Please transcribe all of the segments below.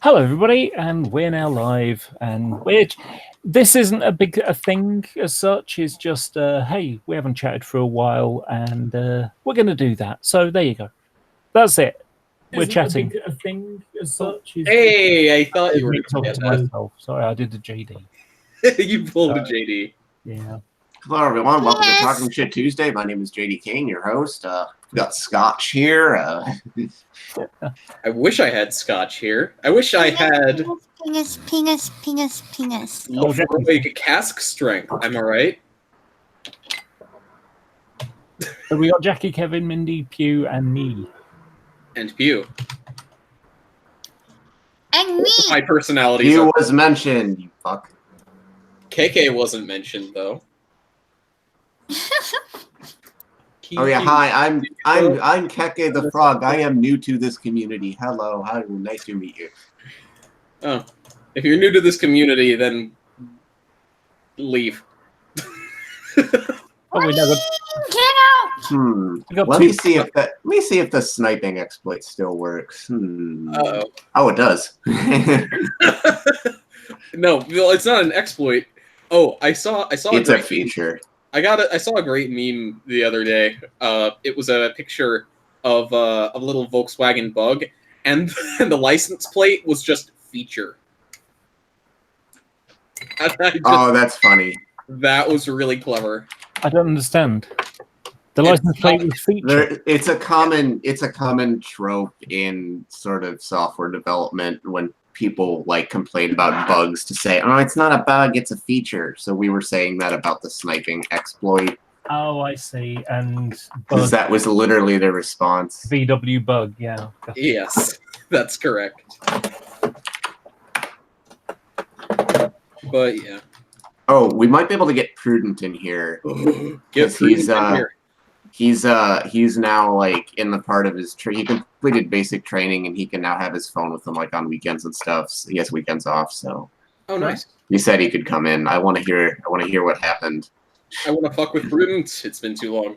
Hello, everybody, and we're now live. And this isn't a big thing as such. It's just, hey, we haven't chatted for a while, and we're going to do that. So there you go. That's it. We're chatting. A thing as such. Hey, I thought you were talking to myself. Sorry, I did the JD. You pulled a JD. Yeah. Hello, everyone. Welcome to Talking Shit Tuesday. My name is JD Kane, your host. We've got Scotch here. I wish I had Scotch here. I wish I had penis. Like cask strength. Am I right? So we got Jackie, Kevin, Mindy, Pew, and me. And Pew. And me. My personality. Pew was mentioned, you fuck. KK wasn't mentioned though. Oh yeah, hi. I'm Keke the Frog. I am new to this community. Hello, hi, nice to meet you. Oh, if you're new to this community, then leave. Oh, we never. Get out! Let me see if the sniping exploit still works. Uh-oh. Oh, it does. No, well, it's not an exploit. Oh, I saw. It's a feature. I saw a great meme the other day. It was a picture of a little Volkswagen Bug, and the license plate was just feature. Oh, that's funny. That was really clever. I don't understand. The license plate was feature. It's a common trope in sort of software development when people like complain about bugs to say, "Oh, it's not a bug, it's a feature." So we were saying that about the sniping exploit. Oh, I see. And because that was literally the response. VW bug, yeah. Yes, that's correct. But yeah. Oh, we might be able to get Prudent in here. Get Prudent in here. He's now like in the part of his he completed basic training and he can now have his phone with him like on weekends and stuff. So he has weekends off, so. Oh, nice. He said he could come in. I want to hear what happened. I want to fuck with Prudent. It's been too long.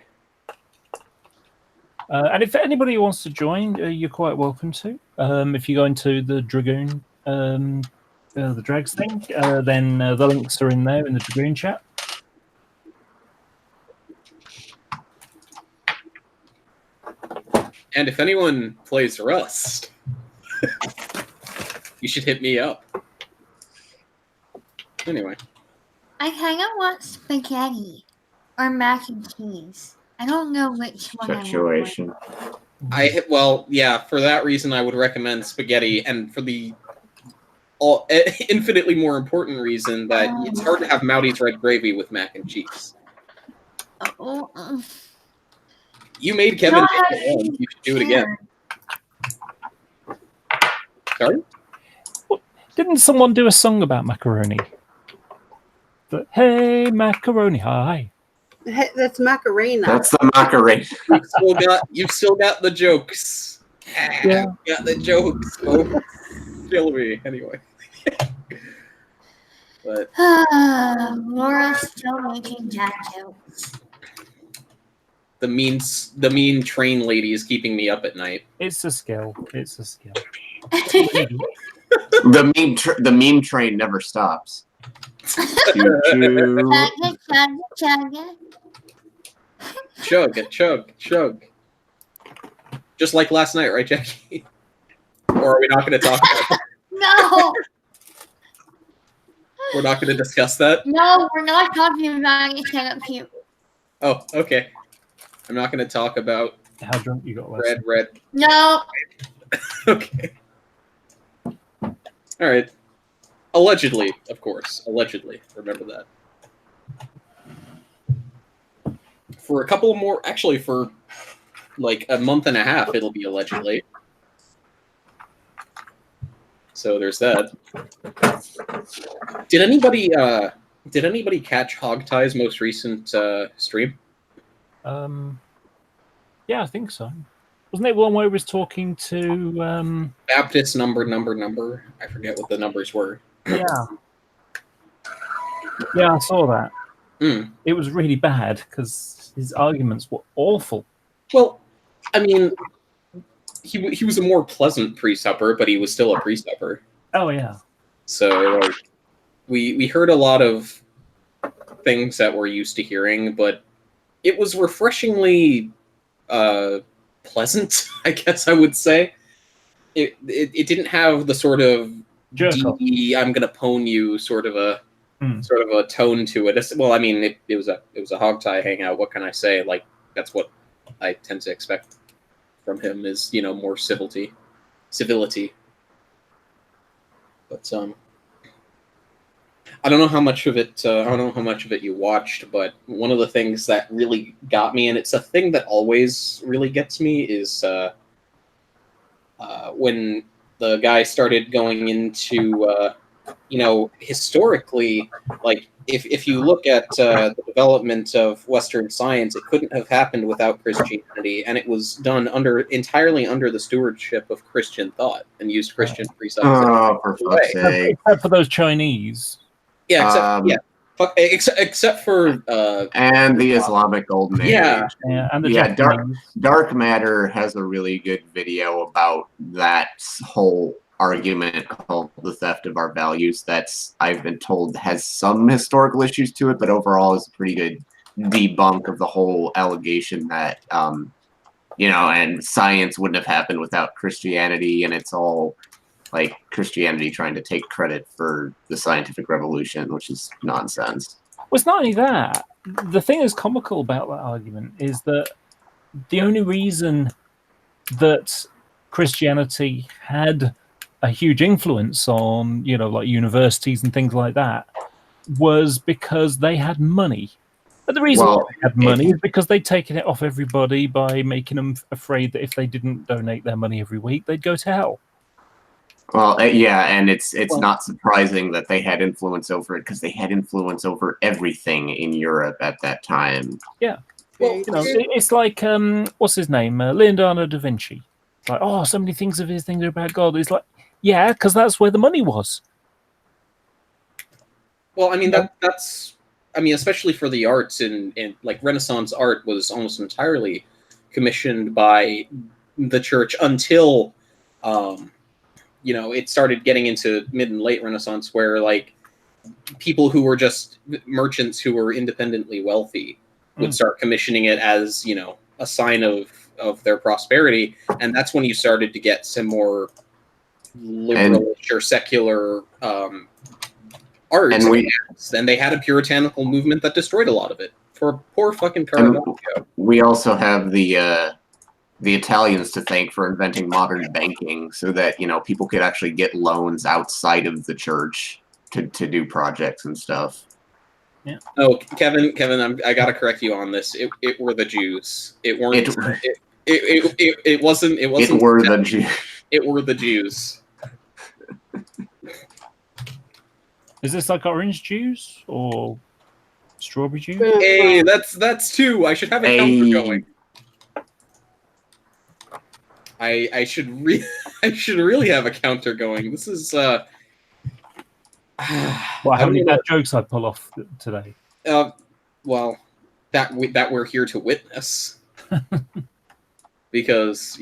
And if anybody wants to join, you're quite welcome to. If you go into the Dragoon, the Drags thing, then the links are in there in the Dragoon chat. And if anyone plays Rust, you should hit me up. Anyway. I kind of want spaghetti or mac and cheese. I don't know which one situation. Well, yeah, for that reason I would recommend spaghetti, and for the infinitely more important reason that it's hard to have Mouty's red gravy with mac and cheese. You made Kevin make it one. You should do it again. Sorry? Well, didn't someone do a song about macaroni? But hey, macaroni, hi. Hey, that's Macarena. That's the Macarena. You've still got the jokes. Yeah. Got the jokes. Oh, kill me anyway. But Laura's still making dad jokes. The mean train lady is keeping me up at night. It's a skill. It's a skill. The meme train never stops. Chug. Just like last night, right, Jackie? Or are we not going to talk about it? No. We're not going to discuss that? No, we're not talking about it. Shut up, Pew. Oh, okay. I'm not going to talk about how drunk you got last red. No. Okay. All right. Allegedly, of course. Allegedly. Remember that. For a couple more... Actually, for like a month and a half, it'll be allegedly. So there's that. Did anybody catch Hogtie's most recent stream? Yeah, I think so. Wasn't it one where he was talking to Baptist number? I forget what the numbers were. Yeah. Yeah, I saw that. Mm. It was really bad because his arguments were awful. Well, I mean, he was a more pleasant pre-supper, but he was still a pre-supper. Oh yeah. So like, we heard a lot of things that we're used to hearing, but it was refreshingly pleasant, I guess I would say. It didn't have the sort of Jerk off. I'm gonna pwn you sort of a Hmm. tone to it. Well, I mean, it was a hog tie hangout. What can I say? Like, that's what I tend to expect from him is, more civility. But I don't know how much of it. I don't know how much of it you watched, but one of the things that really got me, and it's a thing that always really gets me, is when the guy started going into, historically, like if you look at the development of Western science, it couldn't have happened without Christianity, and it was done entirely under the stewardship of Christian thought and used Christian presuppositions. Oh, for fuck's sake. Except for those Chinese. Yeah, except for And the Islamic Golden Yeah. Age. Yeah, and the Yeah, Japanese. Dark Matter has a really good video about that whole argument called The Theft of Our Values. That's, I've been told, has some historical issues to it, but overall is a pretty good debunk of the whole allegation that, and science wouldn't have happened without Christianity, and it's all like Christianity trying to take credit for the scientific revolution, which is nonsense. Well, it's not only that. The thing that's comical about that argument is that the only reason that Christianity had a huge influence on, like universities and things like that, was because they had money. And the reason why they had money is because they'd taken it off everybody by making them afraid that if they didn't donate their money every week, they'd go to hell. Well, yeah, and it's not surprising that they had influence over it, because they had influence over everything in Europe at that time. Yeah. Well, it's like, what's his name? Leonardo da Vinci. It's like, oh, so many things of his things are about God. It's like, yeah, because that's where the money was. Well, I mean, that's especially for the arts, and like Renaissance art was almost entirely commissioned by the church until it started getting into mid and late Renaissance, where like people who were just merchants who were independently wealthy would start commissioning it as, a sign of their prosperity. And that's when you started to get some more liberalish or secular art. And they had a puritanical movement that destroyed a lot of it for poor fucking Caravaggio. We also have the Italians to thank for inventing modern banking, so that people could actually get loans outside of the church to do projects and stuff. Yeah. Oh, Kevin, I gotta correct you on this. It were the Jews. It weren't. It wasn't. It wasn't. It were the Jews. It were the Jews. Is this like orange juice or strawberry juice? Hey, that's two. I should have a counter going. I should really have a counter going. This is how many bad jokes I pull off today? Well, that we're here to witness, because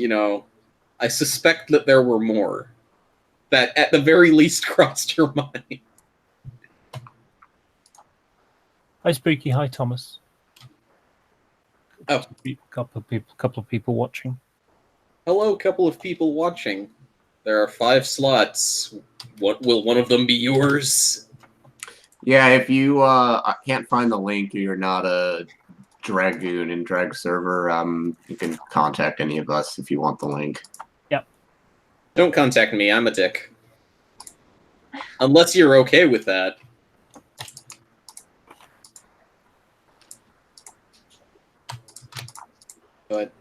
I suspect that there were more that at the very least crossed your mind. Hi, Spooky. Hi, Thomas. Oh, couple of people watching. Hello, couple of people watching. There are 5 slots. What will one of them be yours? Yeah, if you can't find the link, or you're not a Dragoon in Drag server, you can contact any of us if you want the link. Yep. Don't contact me. I'm a dick. Unless you're okay with that. But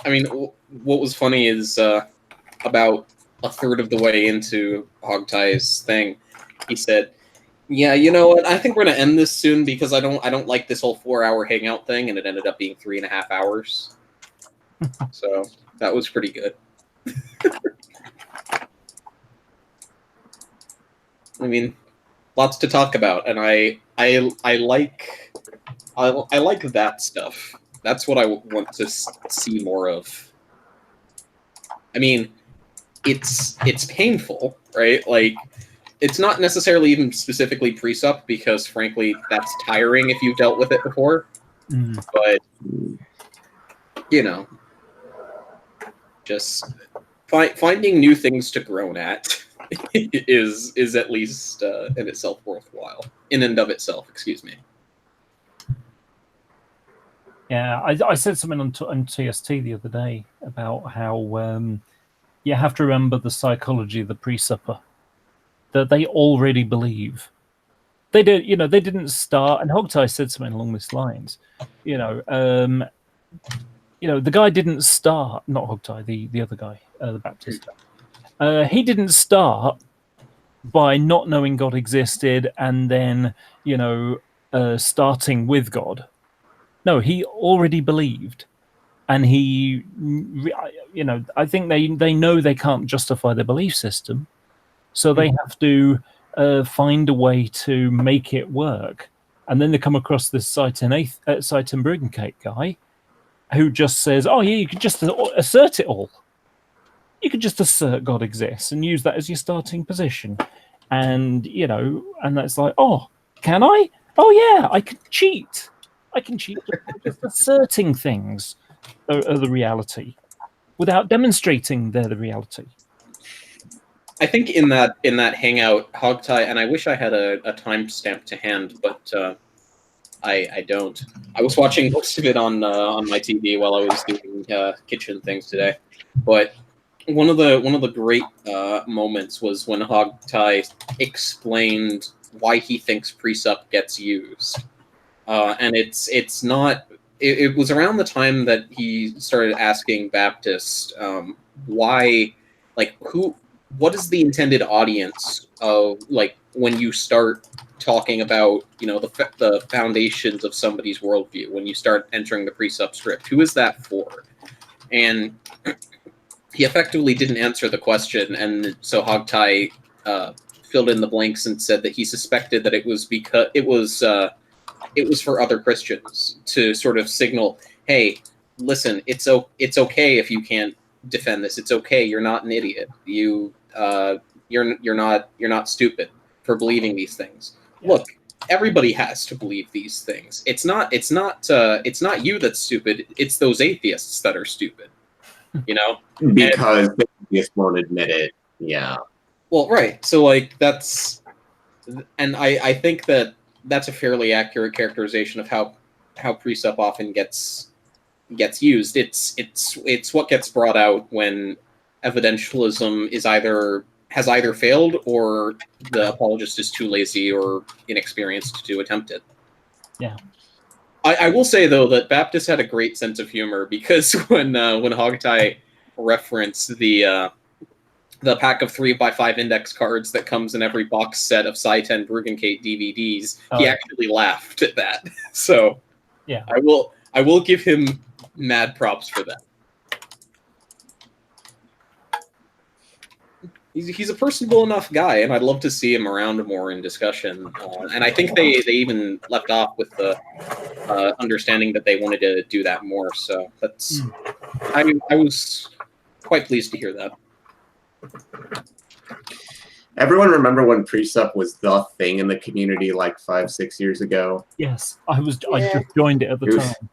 I mean, what was funny is about a third of the way into Hogtie's thing, he said, "Yeah, you know what? I think we're gonna end this soon because I don't like this whole 4-hour hangout thing," and it ended up being 3.5 hours. So that was pretty good. I mean, lots to talk about, and I like that stuff. That's what I want to see more of. I mean, it's painful, right? Like, it's not necessarily even specifically presup, because frankly, that's tiring if you've dealt with it before. But just finding new things to groan at is at least in itself worthwhile. In and of itself, excuse me. Yeah, I said something on TST the other day about how you have to remember the psychology of the pre-supper, that they already believe. They didn't start, and Hogtie said something along these lines. The guy didn't start, not Hogtie, the other guy, the Baptist. He didn't start by not knowing God existed and then, starting with God. No, he already believed. And he, I think they know they can't justify their belief system. So they have to find a way to make it work. And then they come across this Seitan Bruggencake guy who just says, oh, yeah, you could just assert it all. You could just assert God exists and use that as your starting position. And, and that's like, oh, can I? Oh, yeah, I can cheat. I can cheat just asserting things are the reality without demonstrating they're the reality. I think in that hangout, Hogtie, and I wish I had a timestamp to hand, but I don't. I was watching most of it on my TV while I was doing kitchen things today. But one of the great moments was when Hogtie explained why he thinks presup gets used, and it's not. It was around the time that he started asking Baptist why, like, what is the intended audience of, like, when you start talking about, the foundations of somebody's worldview, when you start entering the presup script, who is that for? And he effectively didn't answer the question, and so Hogtie filled in the blanks and said that he suspected that it was because it was for other Christians to sort of signal, hey, listen, it's okay if you can't defend this. It's okay. You're not an idiot. You're not stupid for believing these things. Look, everybody has to believe these things. It's not you that's stupid. It's those atheists that are stupid. Because the atheists won't admit it. Yeah. Well, right. So, like, and I think that's a fairly accurate characterization of how presup often gets used. It's what gets brought out when evidentialism has either failed or the apologist is too lazy or inexperienced to attempt it. Yeah. I will say, though, that Baptist had a great sense of humor, because when Hogtie referenced the pack of 3x5 index cards that comes in every box set of Seitan Bruggencake DVDs, he actually laughed at that. So yeah, I will give him mad props for that. He's a personable enough guy, and I'd love to see him around more in discussion. And I think they even left off with the understanding that they wanted to do that more. So that's I was quite pleased to hear that. Everyone remember when presup was the thing in the community like 5-6 years ago? Yes, I just joined it at the time.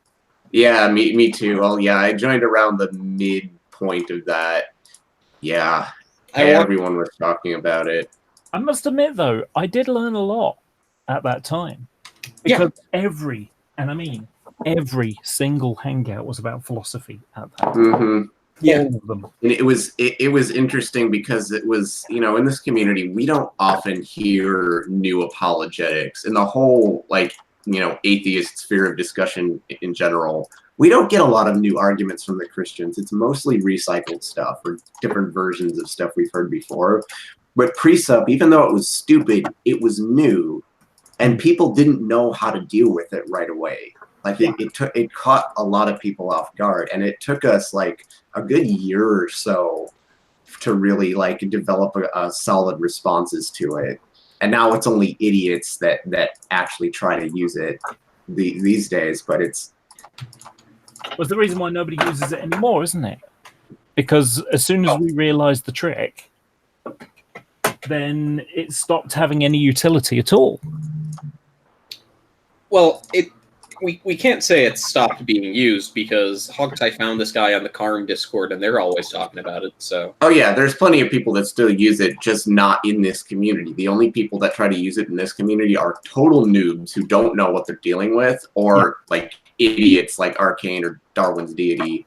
Yeah, me too. Well, yeah, I joined around the midpoint of that. Yeah. Everyone was talking about it. I must admit, though, I did learn a lot at that time. Because every single hangout was about philosophy at that time. Mm-hmm. Yeah. All of them. And it was interesting because it was, in this community, we don't often hear new apologetics. And the whole, atheist sphere of discussion in general, we don't get a lot of new arguments from the Christians. It's mostly recycled stuff or different versions of stuff we've heard before. But presup, even though it was stupid, it was new, and people didn't know how to deal with it right away. It caught a lot of people off guard, and it took us like a good year or so to really develop a solid responses to it. And now it's only idiots that actually try to use it these days. But it's the reason why nobody uses it anymore, isn't it? because as soon as we realized the trick, then it stopped having any utility at all. Well, we can't say it stopped being used because Hogtie found this guy on the Karm Discord and they're always talking about it. So Oh yeah, there's plenty of people that still use it, just not in this community. The only people that try to use it in this community are total noobs who don't know what they're dealing with, or like idiots like Arcane or Darwin's Deity.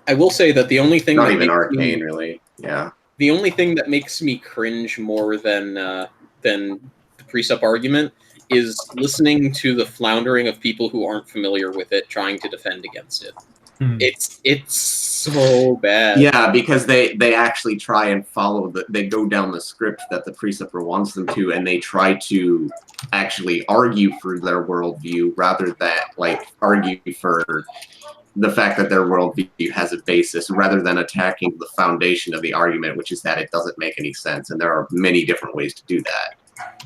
I will say that the only thing Not that even makes Arcane, me, really. Yeah. the only thing that makes me cringe more than the precept argument is listening to the floundering of people who aren't familiar with it trying to defend against it. It's so bad. Yeah, because they actually try and follow they go down the script that the preceptor wants them to, and they try to actually argue for their worldview rather than like argue for the fact that their worldview has a basis, rather than attacking the foundation of the argument, which is that it doesn't make any sense. And there are many different ways to do that.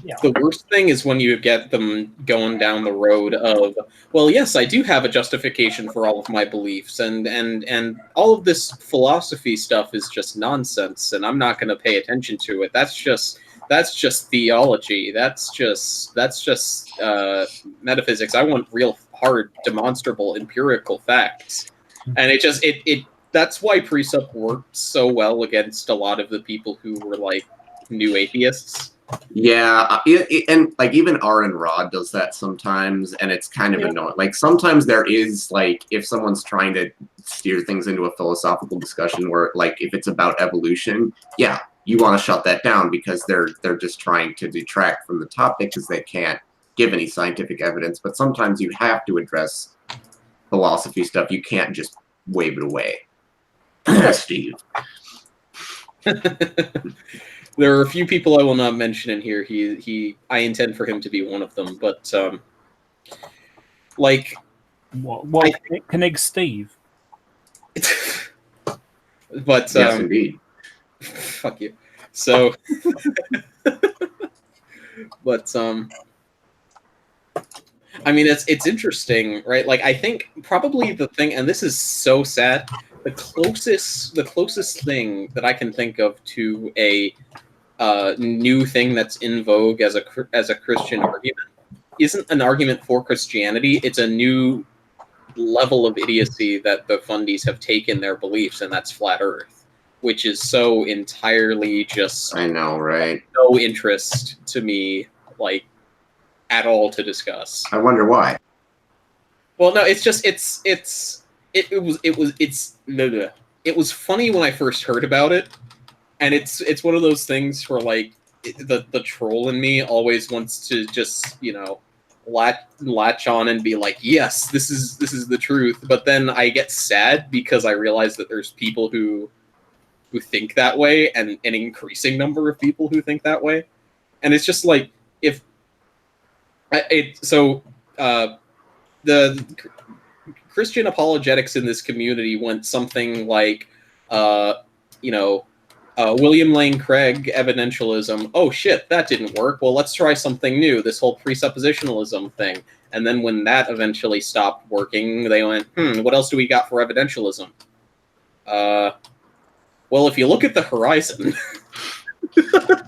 Yeah. The worst thing is when you get them going down the road of, well, yes, I do have a justification for all of my beliefs, and all of this philosophy stuff is just nonsense, and I'm not going to pay attention to it. That's just theology. That's just metaphysics. I want real hard, demonstrable, empirical facts, and it that's why precept worked so well against a lot of the people who were like new atheists. Yeah, and like even Aaron Rod does that sometimes, and it's kind of annoying. Like sometimes there is like if someone's trying to steer things into a philosophical discussion where like if it's about evolution, yeah, you want to shut that down because they're just trying to detract from the topic because they can't give any scientific evidence. But sometimes you have to address philosophy stuff. You can't just wave it away. Steve. There are a few people I will not mention in here. I intend for him to be one of them, but like, what connects Steve? But yes, indeed. Fuck you. So, but I mean, it's interesting, right? Like, I think probably the thing, and this is so sad, the closest thing that I can think of to a new thing that's in vogue as a Christian argument isn't an argument for Christianity. It's a new level of idiocy that the fundies have taken their beliefs, and that's flat Earth, which is so entirely just I know, right? no interest to me, like at all to discuss. I wonder why. Well, no, it's just it was funny when I first heard about it. And it's one of those things where like the troll in me always wants to just latch on and be like, yes, this is the truth. But then I get sad because I realize that there's people who think that way, and an increasing number of people who think that way. And it's just like the Christian apologetics in this community went something like William Lane Craig evidentialism. Oh shit, that didn't work. Well, let's try something new. This whole presuppositionalism thing. And then when that eventually stopped working, they went, what else do we got for evidentialism? Well, if you look at the horizon.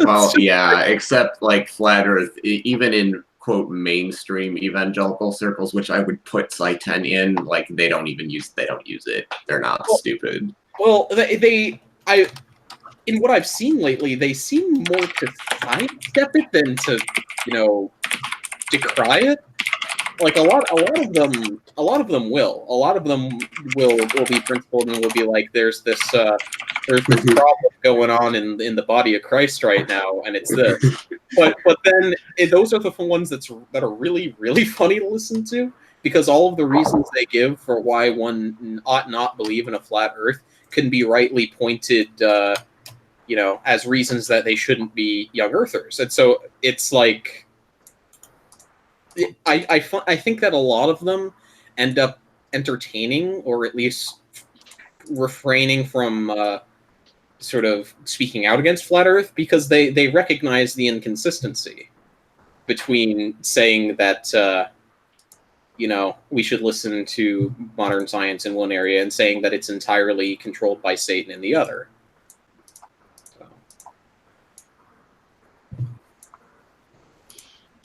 Well, yeah, except like flat Earth, even in quote mainstream evangelical circles, which I would put Sci-10 in, like they don't use it. They're not stupid. Well, in what I've seen lately, they seem more to sidestep it than to, decry it. Like a lot of them will. A lot of them will be principled and will be like, there's this problem going on in the body of Christ right now, and it's this. But then those are the ones that are really, really funny to listen to, because all of the reasons they give for why one ought not believe in a flat Earth can be rightly pointed, as reasons that they shouldn't be young Earthers. And so it's like, I think that a lot of them end up entertaining, or at least refraining from sort of speaking out against flat Earth, because they recognize the inconsistency between saying that we should listen to modern science in one area and saying that it's entirely controlled by Satan in the other. So.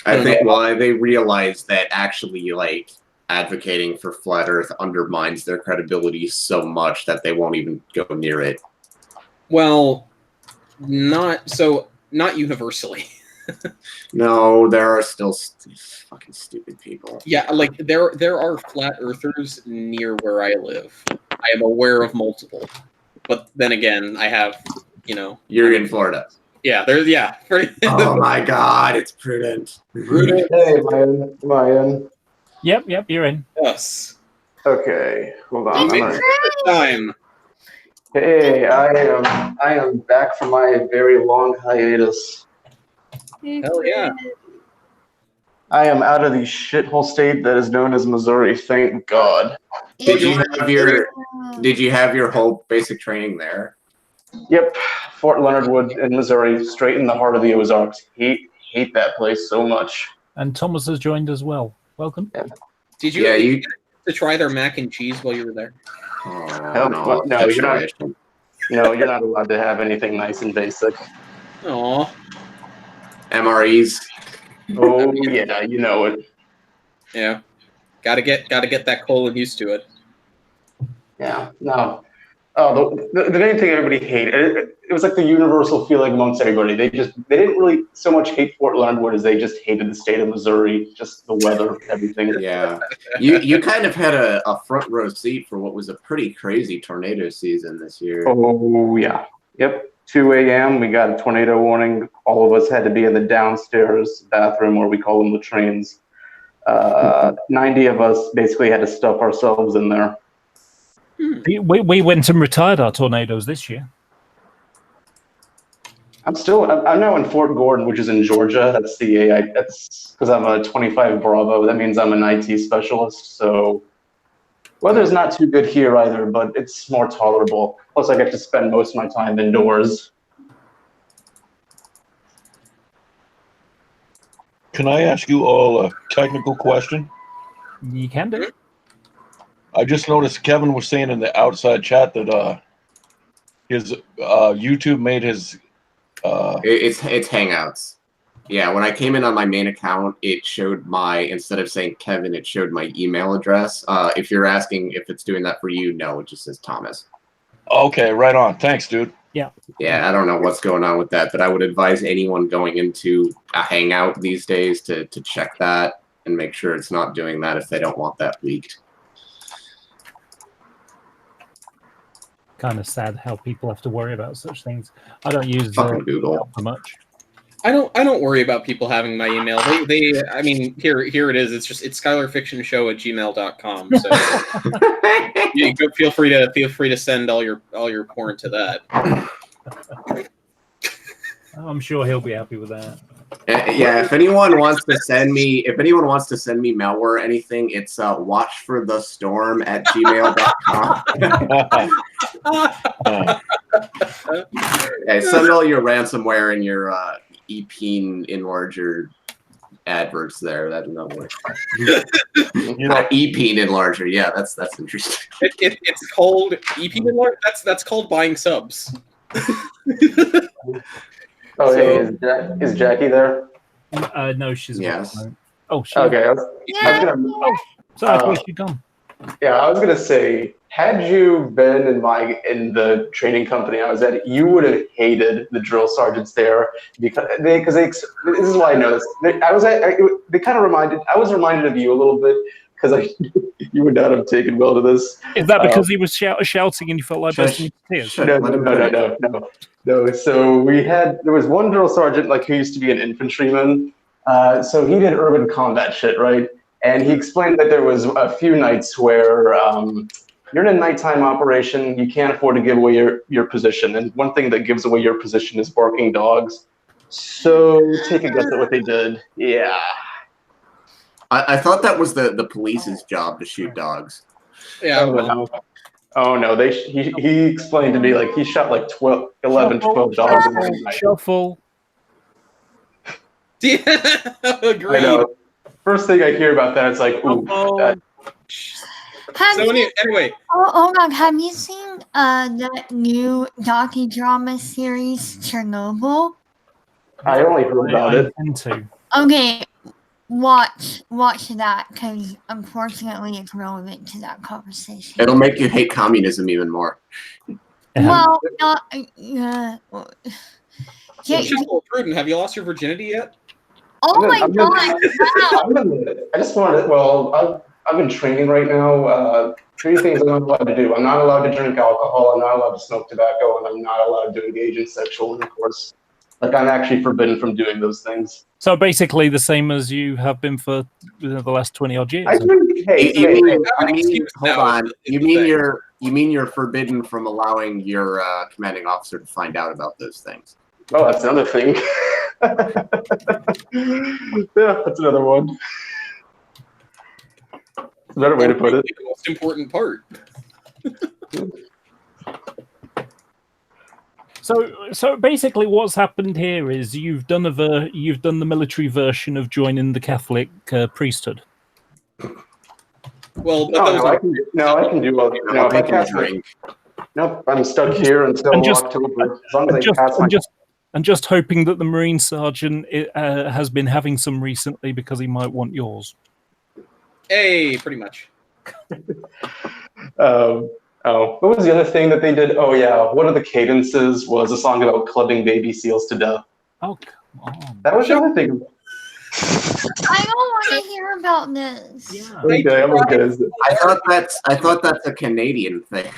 I think why they realize that actually, advocating for flat Earth undermines their credibility so much that they won't even go near it. Well, not universally. No, there are still fucking stupid people. Yeah, there are flat earthers near where I live. I am aware of multiple, but then again, I have, You're in Florida. Yeah, Oh my God, it's Prudent. Prudent. Hey, am I in? Yep, you're in. Yes. Okay, hold on. Time. Hey, I am back from my very long hiatus. Hell yeah. I am out of the shithole state that is known as Missouri. Thank God. Did you have your whole basic training there? Yep, Fort Leonard Wood in Missouri, straight in the heart of the Ozarks. Hate that place so much. And Thomas has joined as well. Welcome. Yeah. Did you get to try their mac and cheese while you were there? Oh, No, you're not. No, you're not allowed to have anything nice and basic. Aw. MREs. Oh yeah, you know it. Yeah. Gotta get that colon used to it. Yeah. No. Oh, the main thing everybody hated. It was like the universal feeling amongst everybody. They didn't really so much hate Fort Leonard Wood as they just hated the state of Missouri, just the weather, everything. Yeah. You kind of had a front row seat for what was a pretty crazy tornado season this year. Oh yeah. Yep. 2 a.m. we got a tornado warning. All of us had to be in the downstairs bathroom, or we call them latrines. 90 of us basically had to stuff ourselves in there. We went and retired our tornadoes this year. I'm now in Fort Gordon, which is in Georgia. That's that's because I'm a 25 Bravo. That means I'm an IT specialist. So weather's not too good here either, but it's more tolerable. Plus, I get to spend most of my time indoors. Can I ask you all a technical question? You can do it. I just noticed Kevin was saying in the outside chat that his YouTube made his. It's Hangouts. Yeah, when I came in on my main account, it showed instead of saying Kevin, it showed my email address. If you're asking if it's doing that for you, no, it just says Thomas. Okay, right on. Thanks, dude. Yeah. Yeah, I don't know what's going on with that, but I would advise anyone going into a Hangout these days to check that and make sure it's not doing that if they don't want that leaked. Kind of sad how people have to worry about such things. I don't use Google for much. I don't worry about people having my email. I mean, here it is. It's SkylarFictionShow@gmail.com. So feel free to send all your porn to that. I'm sure he'll be happy with that. Yeah, if anyone wants to send me malware or anything, it's watchforthestorm@gmail.com. Yeah, send all your ransomware and your EPeen enlarger adverts there. That's another one. EPeen enlarger. Yeah, that's interesting. It's called EPeen enlarger. That's called buying subs. Oh, hey, is Jackie there? No, she's yes. Oh, she. Okay. Sorry, I thought she'd gone. Yeah, I was gonna say, had you been in the training company I was at, you would have hated the drill sergeants there because this is why I know this. I was reminded of you a little bit because you would not have taken well to this. Is that because he was shouting and you felt like bursting into tears? No. So there was one drill sergeant who used to be an infantryman. So he did urban combat shit, right? And he explained that there was a few nights where you're in a nighttime operation, you can't afford to give away your position. And one thing that gives away your position is barking dogs. So take a guess at what they did. Yeah. I thought that was the police's job to shoot dogs. Yeah. Oh no, he explained to me he shot 11, 12 dogs in one night. Shuffle. Yeah, agreed. I know. First thing I hear about that, it's like, ooh. Have So you, anyway, hold on. Have you seen the new docudrama series Chernobyl? I only heard about I it. intend to. Okay, watch that because unfortunately it's relevant to that conversation. It'll make you hate communism even more. Well, not yeah. Shuffle, Prudent, have you lost your virginity yet? Oh my god! Wow. I just wanted. Well, I've been training right now. 3 things I'm not allowed to do. I'm not allowed to drink alcohol. I'm not allowed to smoke tobacco, and I'm not allowed to engage in sexual intercourse. Like I'm actually forbidden from doing those things. So basically the same as you have been for the last 20 odd years. Hold on. You mean you're forbidden from allowing your commanding officer to find out about those things? Oh, that's another thing. Yeah, that's another one. That's a better way to put it. The most important part. So basically, what's happened here is you've done the military version of joining the Catholic priesthood. Well, I can do all. No, if I cast drink. Nope, I'm stuck here until October. As long as I pass my. And just hoping that the Marine Sergeant has been having some recently because he might want yours. Hey, pretty much. What was the other thing that they did? Oh yeah, one of the cadences was a song about clubbing baby seals to death. Oh come on! That was the other thing. I don't want to hear about this. Yeah. Okay, I thought that's a Canadian thing.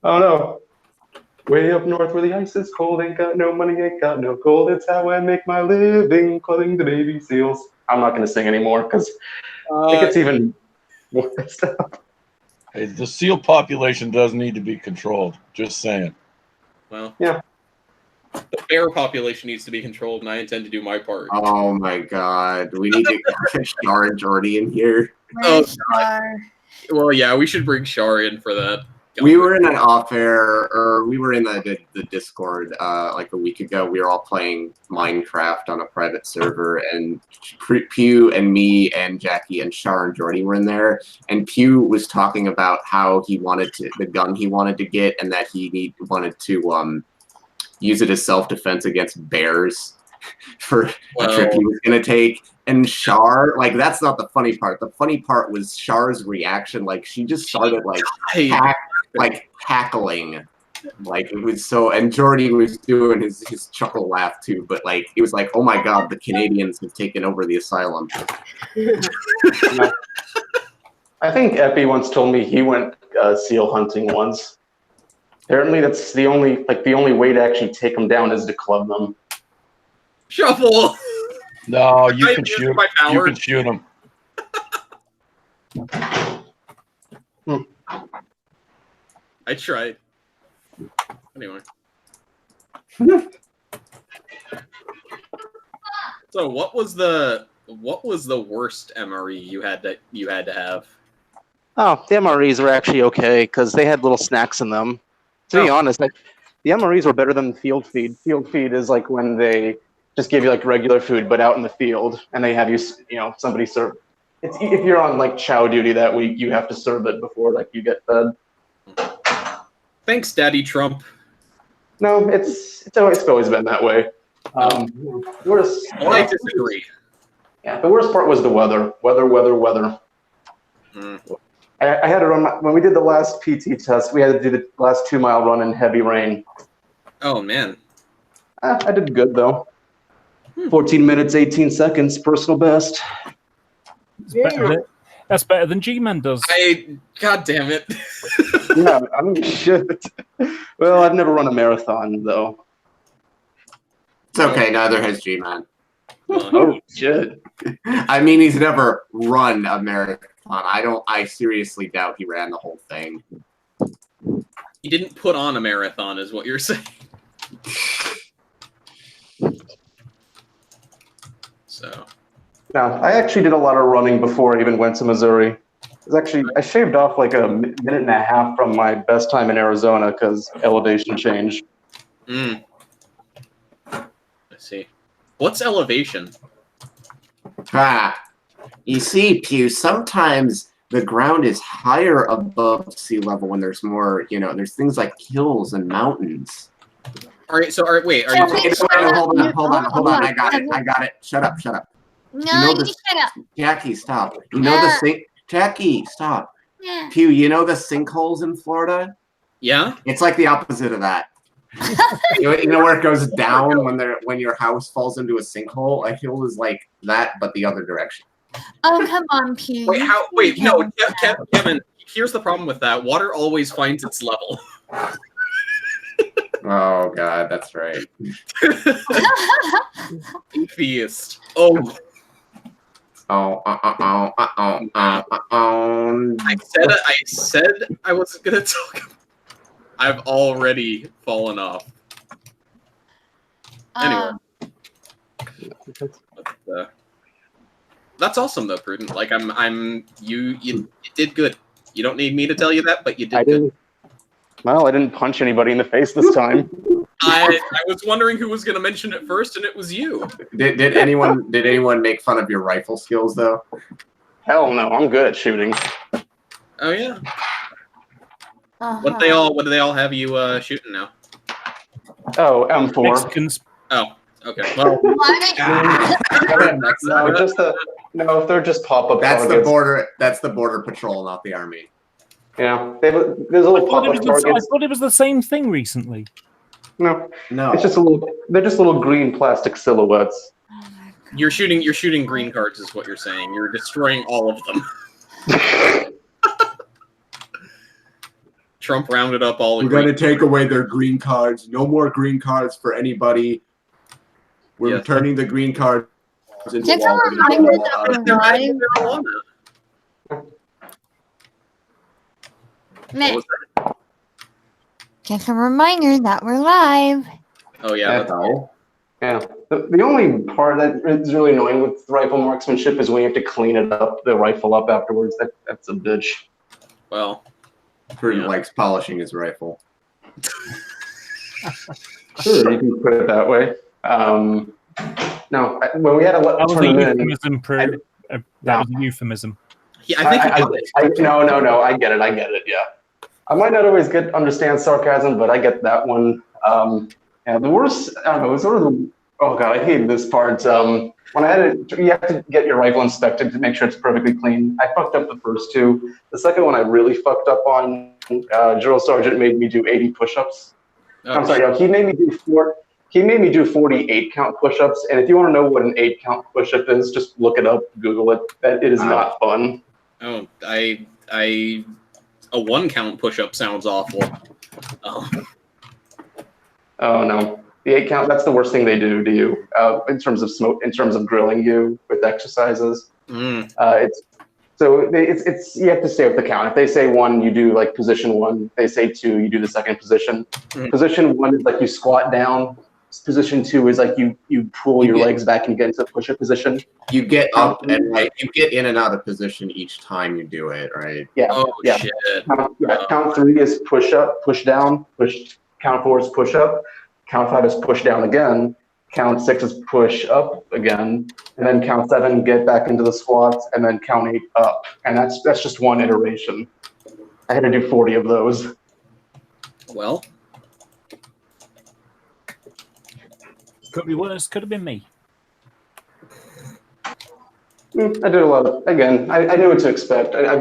Oh no. Way up north where the ice is cold, ain't got no money, ain't got no gold. It's how I make my living, clubbing the baby seals. I'm not going to sing anymore because it gets even more messed up. Hey, the seal population does need to be controlled. Just saying. Well, yeah. The bear population needs to be controlled, and I intend to do my part. Oh my god. We need to get Shar and Jordy in here. Oh, well, yeah, we should bring Shar in for that. We were in an off-air, or we were in the Discord like a week ago. We were all playing Minecraft on a private server, and Pew and me and Jackie and Shar and Jordy were in there. And Pew was talking about how he wanted the gun he wanted to get, and that he wanted to use it as self-defense against bears for a trip he was going to take. And Shar, like, that's not the funny part. The funny part was Shar's reaction. Like, she just started, like cackling. Like, it was so... And Jordy was doing his chuckle laugh, too. But, like, it was like, oh, my God, the Canadians have taken over the asylum. I think Epi once told me he went seal hunting once. Apparently, that's the only way to actually take them down is to club them. Shuffle! No, you can shoot. You can shoot them. I tried. Anyway. So, what was the worst MRE you had to have? Oh, the MREs were actually okay because they had little snacks in them. To be honest, the MREs were better than field feed. Field feed is like when they just give you like regular food, but out in the field, and they have somebody serve. If you're on like chow duty that week, you have to serve it before like you get fed. Thanks, Daddy Trump. No, it's always been that way. Worst. Well, I disagree. Yeah, the worst part was the weather. Weather. I had to run when we did the last PT test. We had to do the last 2-mile run in heavy rain. Oh man. I did good though. 14 minutes, 18 seconds, personal best. That's better than G-Man does. God damn it. Yeah, I mean, shit. Well, I've never run a marathon though. It's okay. Neither has G-Man. Oh shit. I mean, he's never run a marathon. I seriously doubt he ran the whole thing. He didn't put on a marathon, is what you're saying. So. No, I actually did a lot of running before I even went to Missouri. I shaved off like a minute and a half from my best time in Arizona because elevation change. I see. What's elevation? Ah, you see, Pew, sometimes the ground is higher above sea level when there's more, there's things like hills and mountains. All right. So, wait. Are Can you? we Wait, shut up? hold on. I got Can it. Shut up. No, the, you shut up. Jackie, stop. Jackie, stop. Yeah. Pew, you know the sinkholes in Florida? Yeah. It's like the opposite of that. You know where it goes down when your house falls into a sinkhole? A hill is like that, but the other direction. Oh, come on, Pew. Wait. You Wait. can No, tell. Kevin. Here's the problem with that. Water always finds its level. Oh God, that's right. Atheist. Oh. I said I wasn't gonna talk about. I've already fallen off. Anyway. That's awesome though, Prudent. Like you did good. You don't need me to tell you that, but you did good. Well, I didn't punch anybody in the face this time. I was wondering who was gonna mention it first, and it was you. Did anyone make fun of your rifle skills though? Hell no, I'm good at shooting. Oh yeah. Uh-huh. What do they all have you shooting now? Oh, M4. Mexicans. Oh, okay. Well, No, if they're just pop-up That's targets. That's the border patrol, not the army. Yeah, there's a little pop-up I targets. thought it was the same thing recently. No, No. it's just they're just little green plastic silhouettes. you're shooting green cards, is what you're saying. You're destroying all of them. Trump rounded up all the. We're going to take away their green cards. No more green cards for anybody. We're returning the green cards into Just a reminder that we're live. What was that? Just a reminder that we're live. Oh yeah. Yeah. The only part that is really annoying with rifle marksmanship is when you have to clean the rifle up afterwards. That's a bitch. Well, Prudent likes polishing his rifle. Sure, you can put it that way. No, when we had a That was a tournament, euphemism, Prue. That was a euphemism. Yeah, I think no, I get it. Yeah, I might not always understand sarcasm, but I get that one. Yeah, the worst. I don't know. It was sort of the. Oh God, I hated this part. When I had you have to get your rifle inspected to make sure it's perfectly clean. I fucked up the first two. The second one I really fucked up on. Drill sergeant made me do 80 push-ups. I'm sorry, no, he made me do 48 count push-ups. And if you want to know what an 8 count push-up is, just look it up, Google it. It is not fun. Oh, a 1 count push-up sounds awful. Oh. Oh no, the 8 count, that's the worst thing they do to you in terms of grilling you with exercises. It's you have to stay with the count. If they say 1, you do like position 1. They say 2, you do the second position. Position 1 is like you squat down. Position 2 is like you pull your legs back and get into push-up position. You get up and you get in and out of position each time you do it, right? Yeah. Oh yeah. shit. Count 3 is push up, push down, count 4 is push up, count 5 is push down again, count 6 is push up again, and then count 7, get back into the squats, and then count 8 up. And that's just one iteration. I had to do 40 of those. Well, could be worse. Could have been me. I did a lot of, again, I knew what to expect. I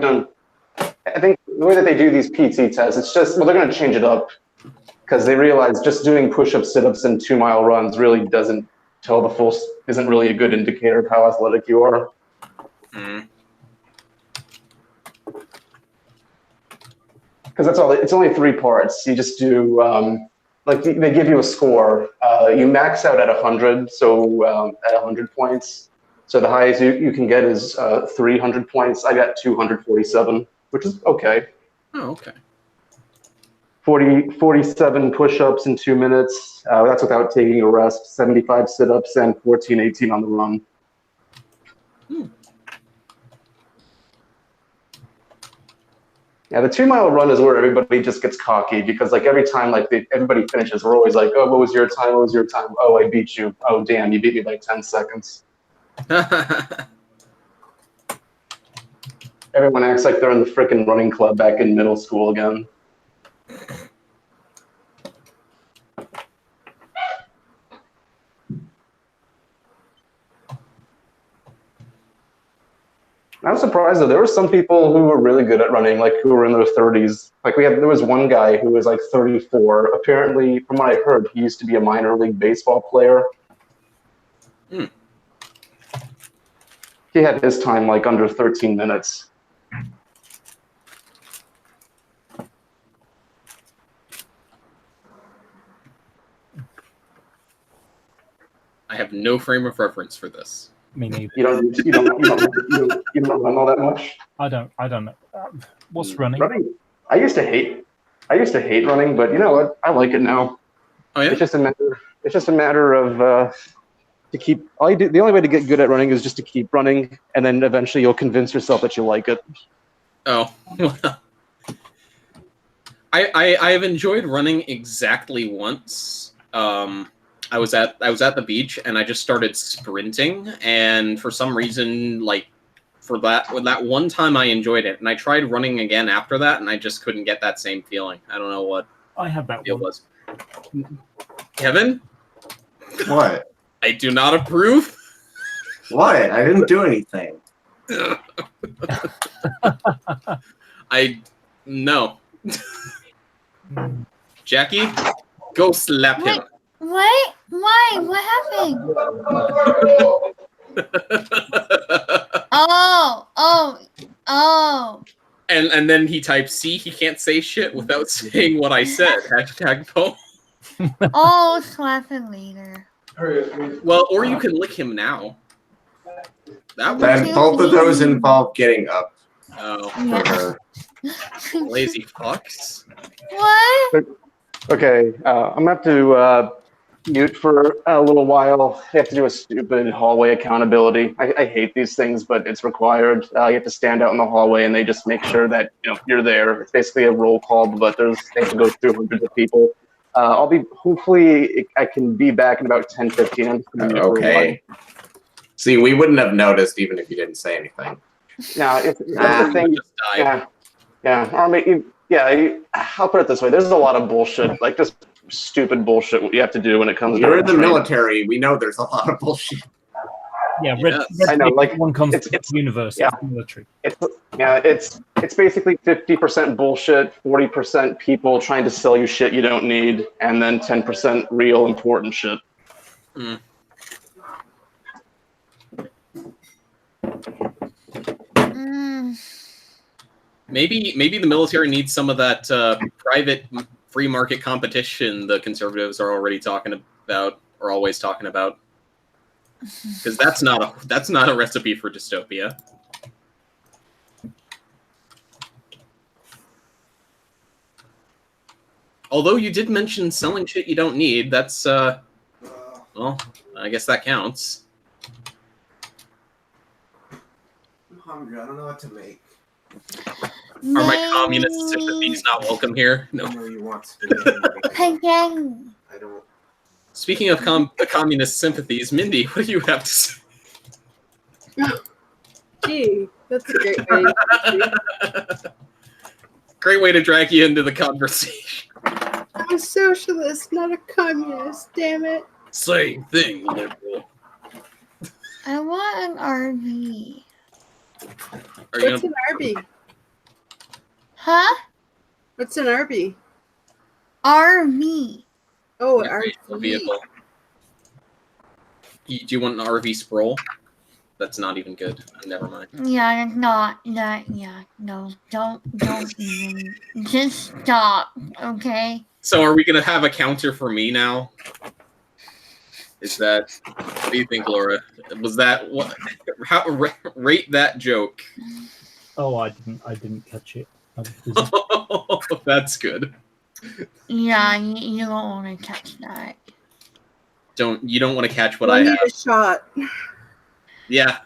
think the way that they do these PT tests, it's just, well, they're going to change it up because they realize just doing push-ups, sit-ups, and 2-mile runs really doesn't tell isn't really a good indicator of how athletic you are. Because that's all, it's only 3 parts. You just do, like they give you a score. You max out at 100, so at 100 points. So the highest you can get is 300 points. I got 247, which is okay. Oh, okay. 47 push-ups in 2 minutes. That's without taking a rest. 75 sit-ups and 18 on the run. Yeah, the 2-mile run is where everybody just gets cocky because like every time everybody finishes, we're always like, oh, what was your time? What was your time? Oh, I beat you. Oh, damn, you beat me by 10 seconds. Everyone acts like they're in the frickin' running club back in middle school again. I was surprised though. There were some people who were really good at running, like who were in their 30s. Like there was one guy who was like 34. Apparently, from what I heard, he used to be a minor league baseball player. Hmm. He had his time like under 13 minutes. I have no frame of reference for this. Me neither. You don't run all that much. I don't know. What's running? Running. I used to hate running, but you know what? I like it now. Oh yeah. It's just a matter of to keep. The only way to get good at running is just to keep running, and then eventually you'll convince yourself that you like it. Oh. I have enjoyed running exactly once. I was at the beach and I just started sprinting, and for some reason, like with that one time I enjoyed it, and I tried running again after that, and I just couldn't get that same feeling. I don't know what I have that it one. was. Kevin, What? I do not approve. What? I didn't do anything. No. Jackie, go slap him. What? Why? What happened? Oh. And then he types, see, he can't say shit without saying what I said. #Poe. Oh, slap him later. Well, or you can lick him now. Then both of those involve getting up Oh, for her. lazy fucks. What? Okay, I'm gonna have to mute for a little while. I have to do a stupid hallway accountability. I hate these things, but it's required. You have to stand out in the hallway, and they just make sure that you're there. It's basically a roll call, but they have to go through hundreds of people. Hopefully, I can be back in about 10-15. I'm just gonna mute for a while. Okay. See, we wouldn't have noticed even if you didn't say anything. Now, that's the thing. Just died. Yeah. Army. I'll put it this way. There's a lot of bullshit, like just stupid bullshit what you have to do when it comes You're to in the training. military. We know there's a lot of bullshit. Yeah, I know, like, one comes it's- to the universe. yeah. It's military. It's basically 50% bullshit, 40% people trying to sell you shit you don't need, and then 10% real important shit. Mm. Maybe the military needs some of that private free market competition the conservatives are already talking about, or always talking about, because that's not a recipe for dystopia. Although you did mention selling shit you don't need, that's well, I guess that counts. I'm hungry. I don't know what to make. Are my communist sympathies not welcome here? No. I know you want spaghetti. Again. I don't. Speaking of communist sympathies, Mindy, what do you have to say? Gee, that's a great way. Great way to drag you into the conversation. I'm a socialist, not a communist. Damn it. Same thing, liberal. I want an RV. Are you What's an RV? Huh? What's an RV? RV. Oh, gonna a RV. vehicle? Do you want an RV scroll? That's not even good. Never mind. Yeah, it's not. Yeah, no. Don't even. Just stop, okay? So are we gonna have a counter for me now? Is that? What do you think, Laura? Was that what? How rate that joke? Oh, I didn't catch it. That's good. Yeah, you don't want to catch that. You don't want to catch what We'll I need have. a shot. Yeah.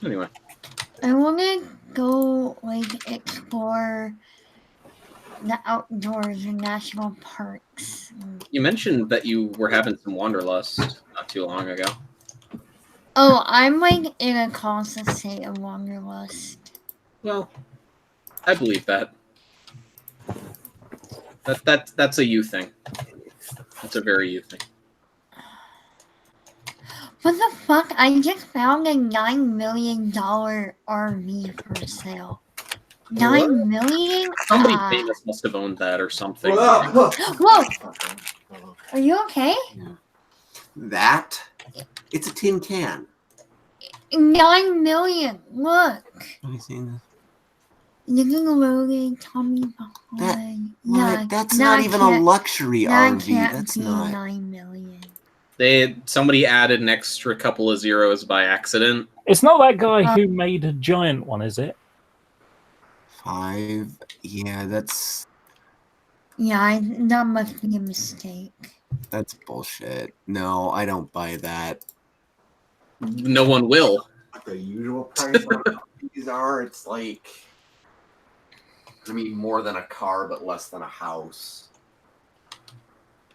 Anyway. I want to go explore the outdoors and national parks. You mentioned that you were having some wanderlust not too long ago. Oh, I'm like in a constant state of wanderlust. Well, I believe that. That's a you thing. That's a very you thing. What the fuck? I just found a $9 million RV for sale. $9 million? Somebody famous must have owned that or something. Whoa! Are you okay? That? It's a tin can. 9 million. Look. Have you seen this? Little Logan, Tommy That- behind. What? That's not even a luxury that RV. can't That's be not. 9 million. Somebody added an extra couple of zeros by accident. It's not that guy who made a giant one, is it? 5. Yeah, that's Yeah, that must be a mistake. bullshit. No, I don't buy that. No one will. What the usual price on these are? It's like, I mean, more than a car, but less than a house.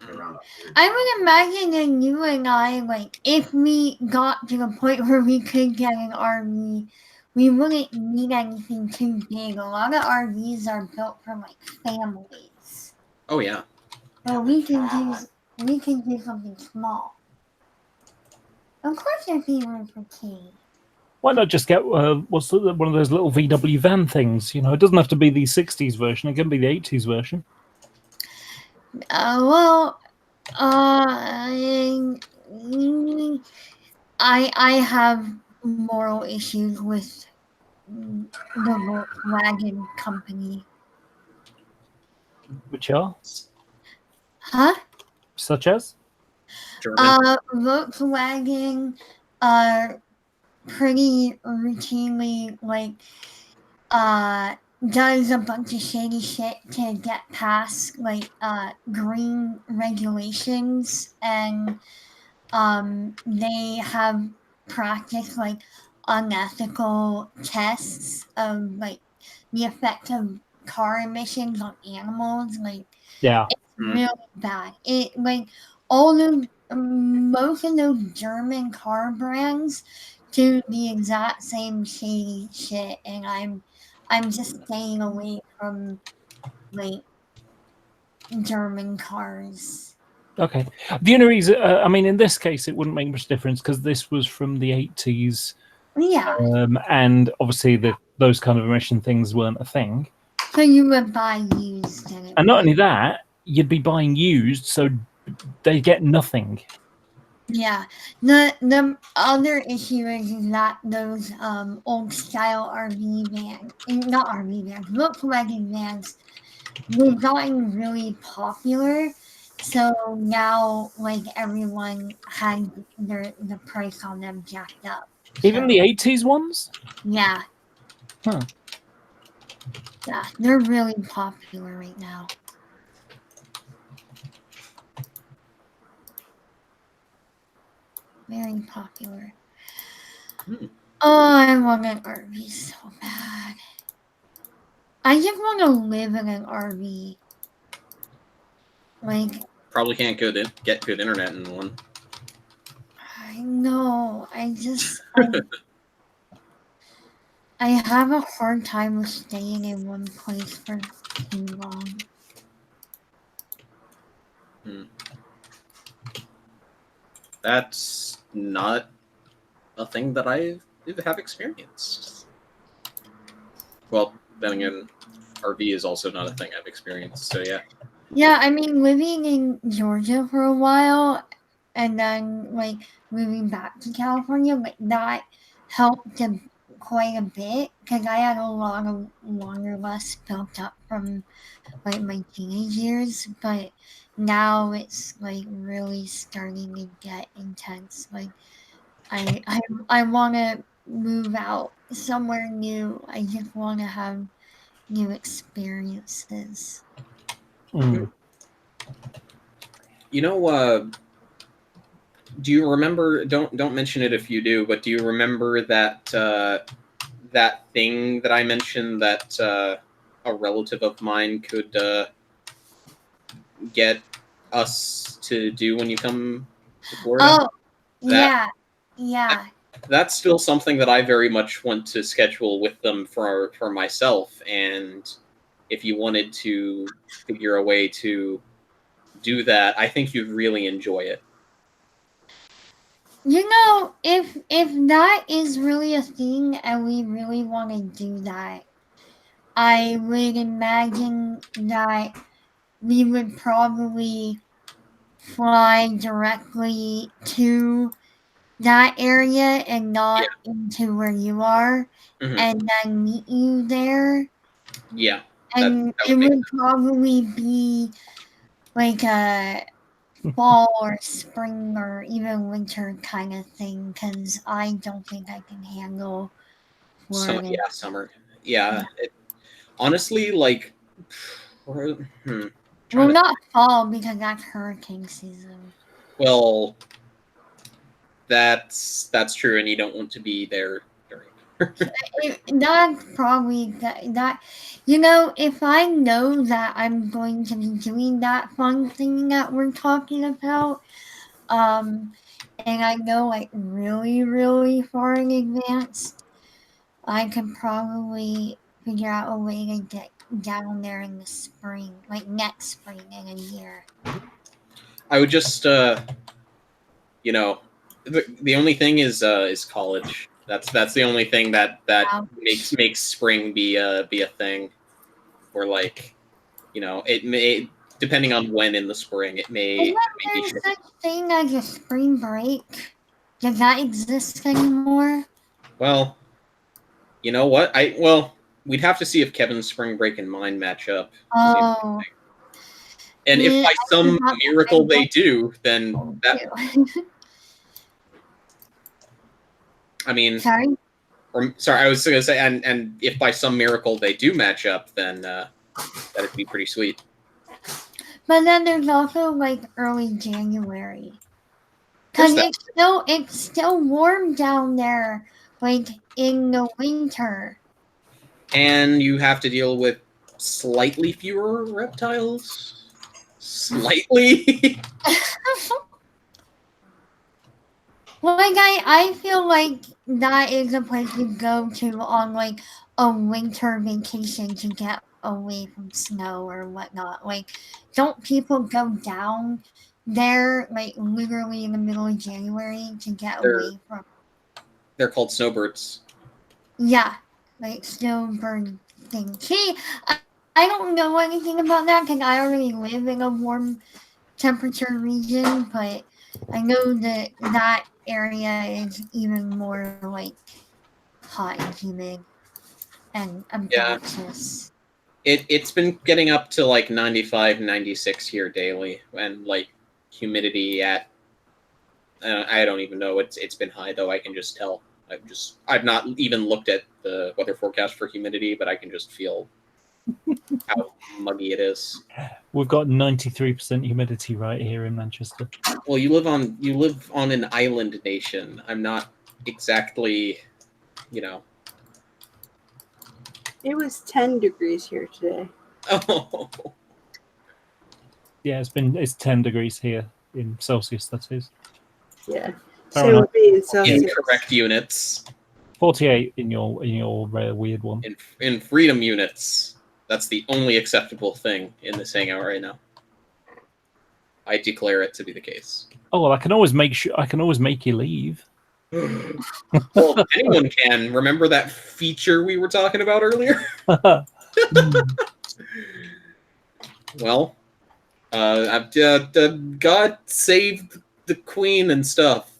Around I would imagine that you and I, like, if we got to the point where we could get an RV, we wouldn't need anything too big. A lot of RVs are built for like families. Oh yeah. But we can do something small. Of course there'd be room for Katie. Why not just get one of those little VW van things? You know, it doesn't have to be the 60s version. It can be the 80s version. I have moral issues with the Volkswagen company. Which are? Huh? Such as? Volkswagen pretty routinely does a bunch of shady shit to get past green regulations, and they have practiced unethical tests of the effect of car emissions on animals. Yeah. It's really bad. Most of those German car brands do the exact same shady shit, and I'm just staying away from German cars. Okay. The only reason, I mean, in this case, it wouldn't make much difference because this was from the 80s. Yeah. And obviously, those kind of emission things weren't a thing. So you would buy used. And not only that, you'd be buying used, so they get nothing. Yeah. The other issue is that those old style RV vans, not RV vans, Volkswagen vans, they've gotten really popular. So now everyone has the price on them jacked up. Even the 80s ones? Yeah. Huh. Yeah, they're really popular right now. Very popular. Oh, I want an RV so bad. I just want to live in an RV. Probably can't get good internet in one. I know. I have a hard time with staying in one place for too long. That's not a thing that I have experienced. Well, then again, RV is also not a thing I've experienced, so yeah. Yeah, I mean, living in Georgia for a while and then moving back to California, that helped quite a bit because I had a lot of wanderlust built up from my teenage years, but now it's really starting to get intense. I want to move out somewhere new. I just want to have new experiences. You know, do you remember? Don't mention it if you do. But do you remember that that thing that I mentioned that a relative of mine could get us to do when you come to Florida. Oh, yeah. That's still something that I very much want to schedule with them for myself. And if you wanted to figure a way to do that, I think you'd really enjoy it. You know, if that is really a thing and we really want to do that, I would imagine that we would probably fly directly to that area and not into where you are, Mhm. and then meet you there. Yeah, And that it would make would probably be like a fall or spring or even winter kind of thing, because I don't think I can handle Florida. summer. Yeah, honestly, like, Well, trying to, not fall because that's hurricane season. well, that's true, and you don't want to be there during. That's probably that. You know, if I know that I'm going to be doing that fun thing that we're talking about, and I know like really, really far in advance, I could probably figure out a way to get down there in the spring, like next spring in a year. I would just, you know, the only thing is college. That's the only thing that makes spring be a thing. Or like, you know, it may, depending on when in the spring, it may Isn't be there such thing as a spring break? Does that exist anymore? Well, you know what? We'd have to see if Kevin's spring break and mine match up. Oh. And if by some miracle they do, then that. I mean, sorry. I was going to say, and if by some miracle they do match up, then that'd be pretty sweet. But then there's also like early January, because it's still warm down there, like in the winter. And you have to deal with slightly fewer reptiles. Slightly. Like I feel like that is a place you go to on like a winter vacation to get away from snow or whatnot. Like, don't people go down there like literally in the middle of January to get away from? They're called snowbirds. Yeah, like snowbird thing. See, I don't know anything about that because I already live in a warm temperature region, but I know that that area is even more like hot and humid and obnoxious. It's been getting up to like 95, 96 here daily, and like humidity at I don't even know. It's been high though. I can just tell. I've not even looked at the weather forecast for humidity, but I can just feel how muggy it is. We've got 93% humidity right here in Manchester. Well, you live on an island nation. I'm not exactly, you know. It was 10 degrees here today. Oh. Yeah, it's 10 degrees here in Celsius. That is. Yeah. Fair enough. Incorrect units. 48 in your weird one. In freedom units, that's the only acceptable thing in this hangout right now. I declare it to be the case. Oh well, I can always make you leave. Well, anyone can. Remember that feature we were talking about earlier? Well, God saved the queen and stuff.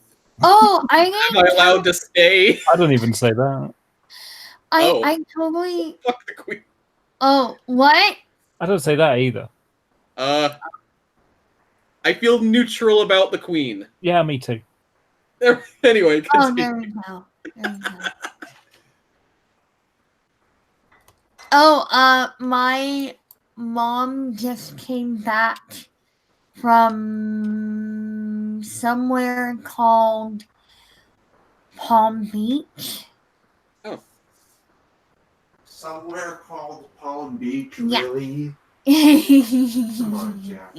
Oh, Am I allowed to stay? I don't even say that. I totally. Fuck the queen. Oh, what? I don't say that either. I feel neutral about the queen. Yeah, me too. Anyway, continue. Oh, there we go. Oh, my mom just came back from somewhere called Palm Beach. Oh. Somewhere called Palm Beach, Yeah. really? Come on, Jack.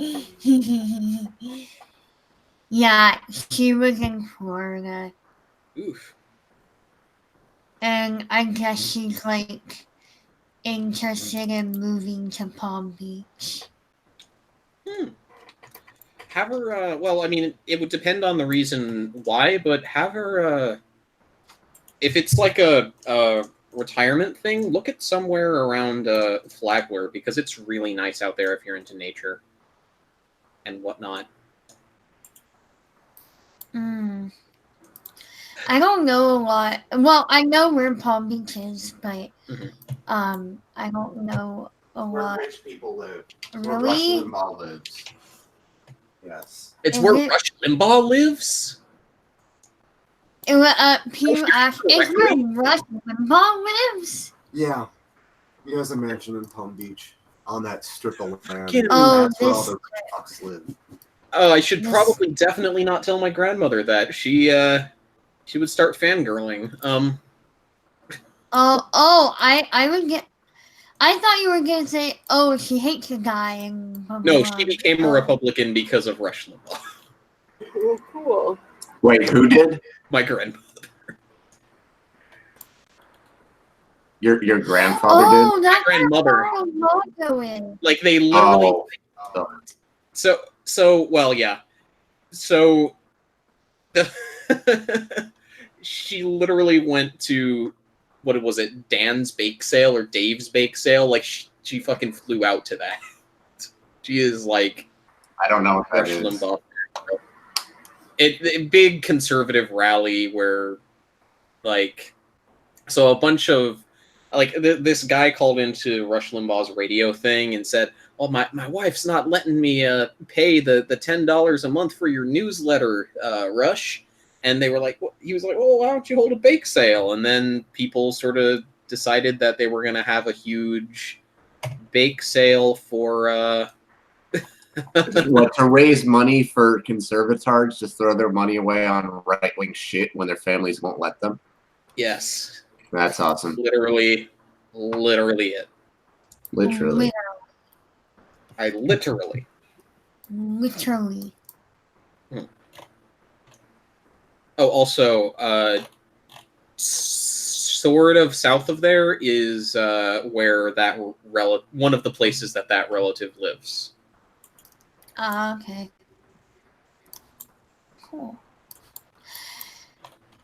Yeah, she was in Florida. Oof. And I guess she's like interested in moving to Palm Beach. Have her. Well, I mean, it would depend on the reason why, but have her. If it's like a retirement thing, look at somewhere around Flagler because it's really nice out there if you're into nature and whatnot. I don't know a lot. Well, I know where Palm Beach is, but I don't know a Where lot. rich people live. Where Rush Really? Limbaugh lives. Yes. It's Is where it- Rush Limbaugh lives. People ask, is where Rush Limbaugh lives? Yeah. He has a mansion in Palm Beach on that strip of land. Fucking- That's where all this- the fucks live. Oh, I should This- probably definitely not tell my grandmother that. She would start fangirling. I would get. I thought you were gonna say, "Oh, she hates the guy." And blah, blah, No, blah. she became a Republican because of Rush Limbaugh. Oh, cool. Wait, who did? My grandmother. Your grandfather did? Oh, that's Grandmother. where the logo is. Like they literally. Oh. So well, yeah. So she literally went to what was it, Dan's bake sale or Dave's bake sale? Like she fucking flew out to that. She is like I don't know what that Rush is. Limbaugh. It big conservative rally where like so a bunch of like this guy called into Rush Limbaugh's radio thing and said, "Oh, my wife's not letting me pay the $10 a month for your newsletter, Rush." And they were like, he was like, "Oh, why don't you hold a bake sale?" And then people sort of decided that they were going to have a huge bake sale for What, to raise money for conservatards to throw their money away on right-wing shit when their families won't let them? Yes, That's awesome. literally it. Literally. I literally. Literally. Oh, also, sort of south of there is where that one of the places that relative lives. Okay. Cool.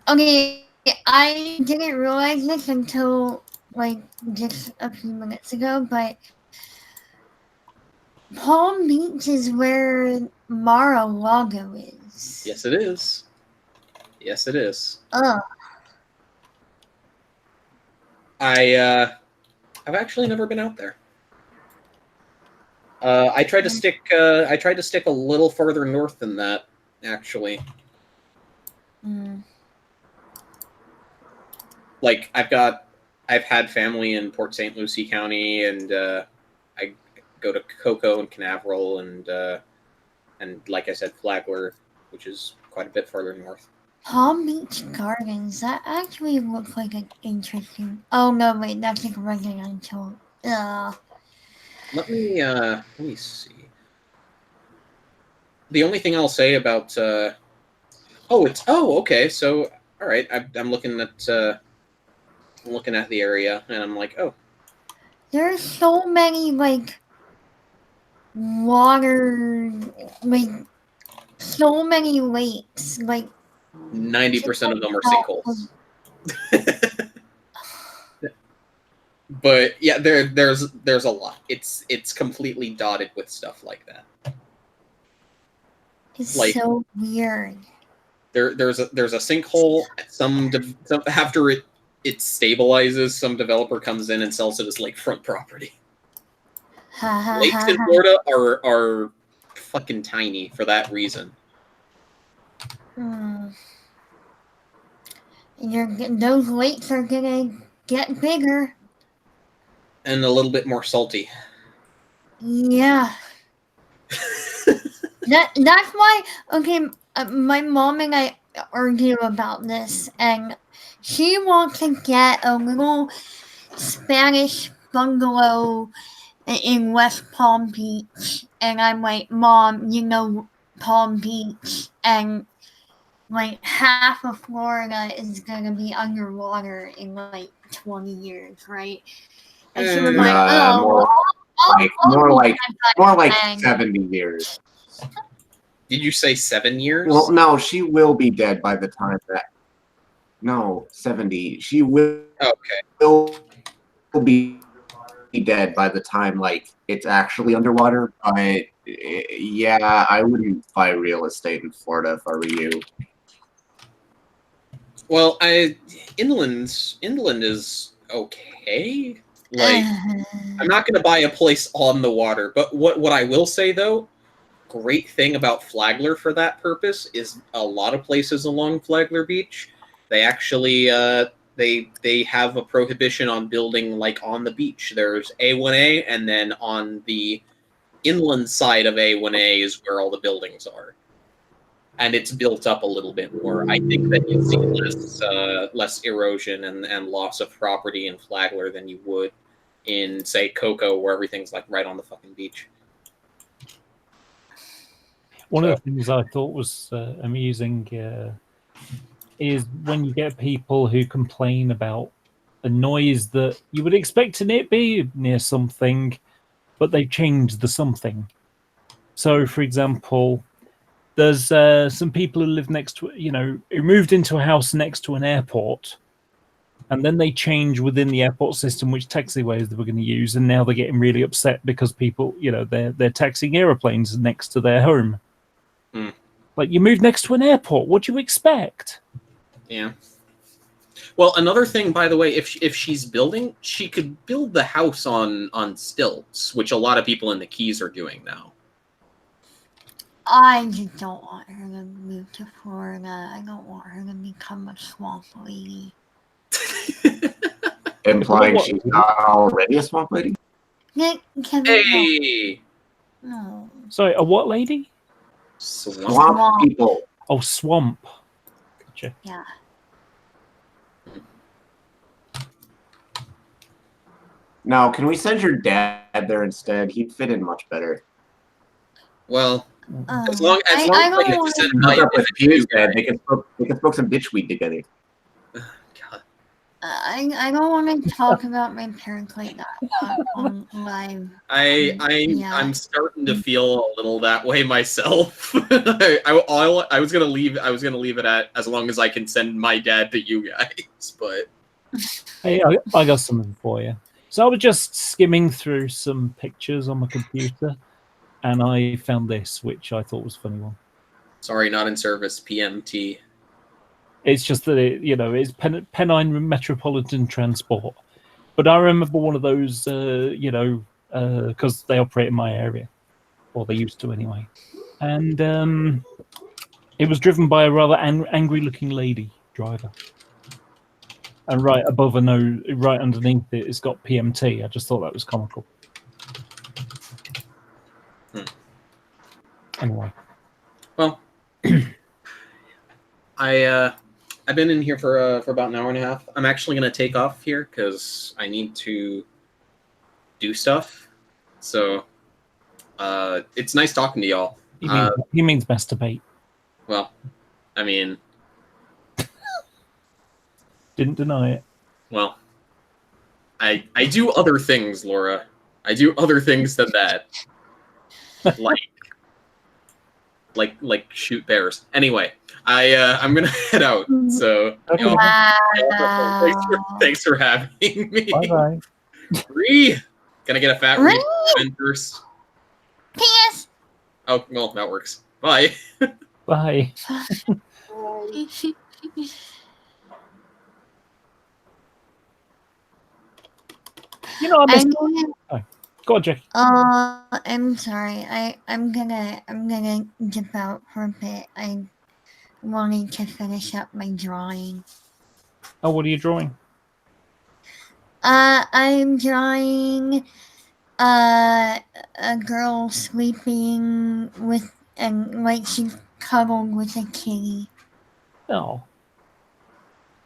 Okay, I didn't realize this until like just a few minutes ago, but Palm Beach is where Mar-a-Lago is. Yes, it is. Yes, it is. Ugh. I've actually never been out there. I tried to stick a little further north than that, actually. Like I've had family in Port St. Lucie County, and I go to Cocoa and Canaveral, and like I said, Flagler, which is quite a bit further north. Palm Beach Gardens. That actually looks like an interesting. Oh no, wait, that's like residential. Ugh. Let me see. The only thing I'll say about okay. So all right, I'm looking at the area, and I'm like, oh, There's so many like water, like so many lakes, like 90% of them are sinkholes. But yeah, there's a lot. It's completely dotted with stuff like that. It's Like, so weird. There's a sinkhole. After it stabilizes, some developer comes in and sells it as lakefront property. Ha ha Lakes ha in ha. Florida are fucking tiny for that reason. Those lakes are gonna get bigger. And a little bit more salty. Yeah. That's why. Okay, my mom and I argue about this, and she wants to get a little Spanish bungalow in West Palm Beach, and I'm like, Mom, you know Palm Beach, and like half of Florida is gonna be underwater in like 20 years, right? And she was like, "Oh, more like more like 70 years. Did you say 7 years? Well, no, she will be dead by the time that. No, 70. She will be dead by the time like it's actually underwater. But yeah, I wouldn't buy real estate in Florida if I were you. Well, inland is okay. Like, I'm not going to buy a place on the water, but what I will say though, great thing about Flagler for that purpose is a lot of places along Flagler Beach, they actually they have a prohibition on building like on the beach. There's A1A, and then on the inland side of A1A is where all the buildings are. And it's built up a little bit more. I think that you see less erosion and loss of property in Flagler than you would in, say, Cocoa, where everything's like right on the fucking beach. One of the things I thought was amusing is when you get people who complain about a noise that you would expect to be near something, but they've changed the something. So, for example, there's some people who live next to, who moved into a house next to an airport, and then they change within the airport system which taxiways they were going to use, and now they're getting really upset because people, they're taxiing aeroplanes next to their home. Like, you moved next to an airport. What do you expect? Yeah. Well, another thing, by the way, if she's building, she could build the house on stilts, which a lot of people in the Keys are doing now. I just don't want her to move to Florida. I don't want her to become a swamp lady. Implying she's not already a swamp lady? Hey! No. Sorry, a what lady? Swamp people. Oh, swamp. Gotcha. Yeah. Now, can we send your dad there instead? He'd fit in much better. Well, as long as I can send him up with Pew's dad, they can smoke some bitch weed together. I don't want to talk about my parents like that on live. I'm starting to feel a little that way myself. I was gonna leave it at as long as I can send my dad to you guys, but Hey, I got something for you. So I was just skimming through some pictures on my computer, and I found this, which I thought was a funny one. Sorry, not in service. PMT. It's just that it's Pennine Metropolitan Transport, but I remember one of those, because they operate in my area, or they used to anyway, and it was driven by a rather angry-looking lady driver. And right above right underneath it, it's got PMT. I just thought that was comical. Anyway. Well, I've been in here for about an hour and a half. I'm actually going to take off here because I need to do stuff. So it's nice talking to y'all. He means masturbate. Well, I mean... Didn't deny it. Well, I do other things, Laura. I do other things than that. like shoot bears. Anyway, I'm gonna head out. So thanks for having me. Bye. Ree, gonna get a fat Ree first. P.S. Oh well, that works. Bye. Bye. I missed. Go on, Jackie. I'm sorry. I'm gonna dip out for a bit. I wanted to finish up my drawing. Oh, what are you drawing? I'm drawing a girl sleeping with like she's cuddled with a kitty. Oh.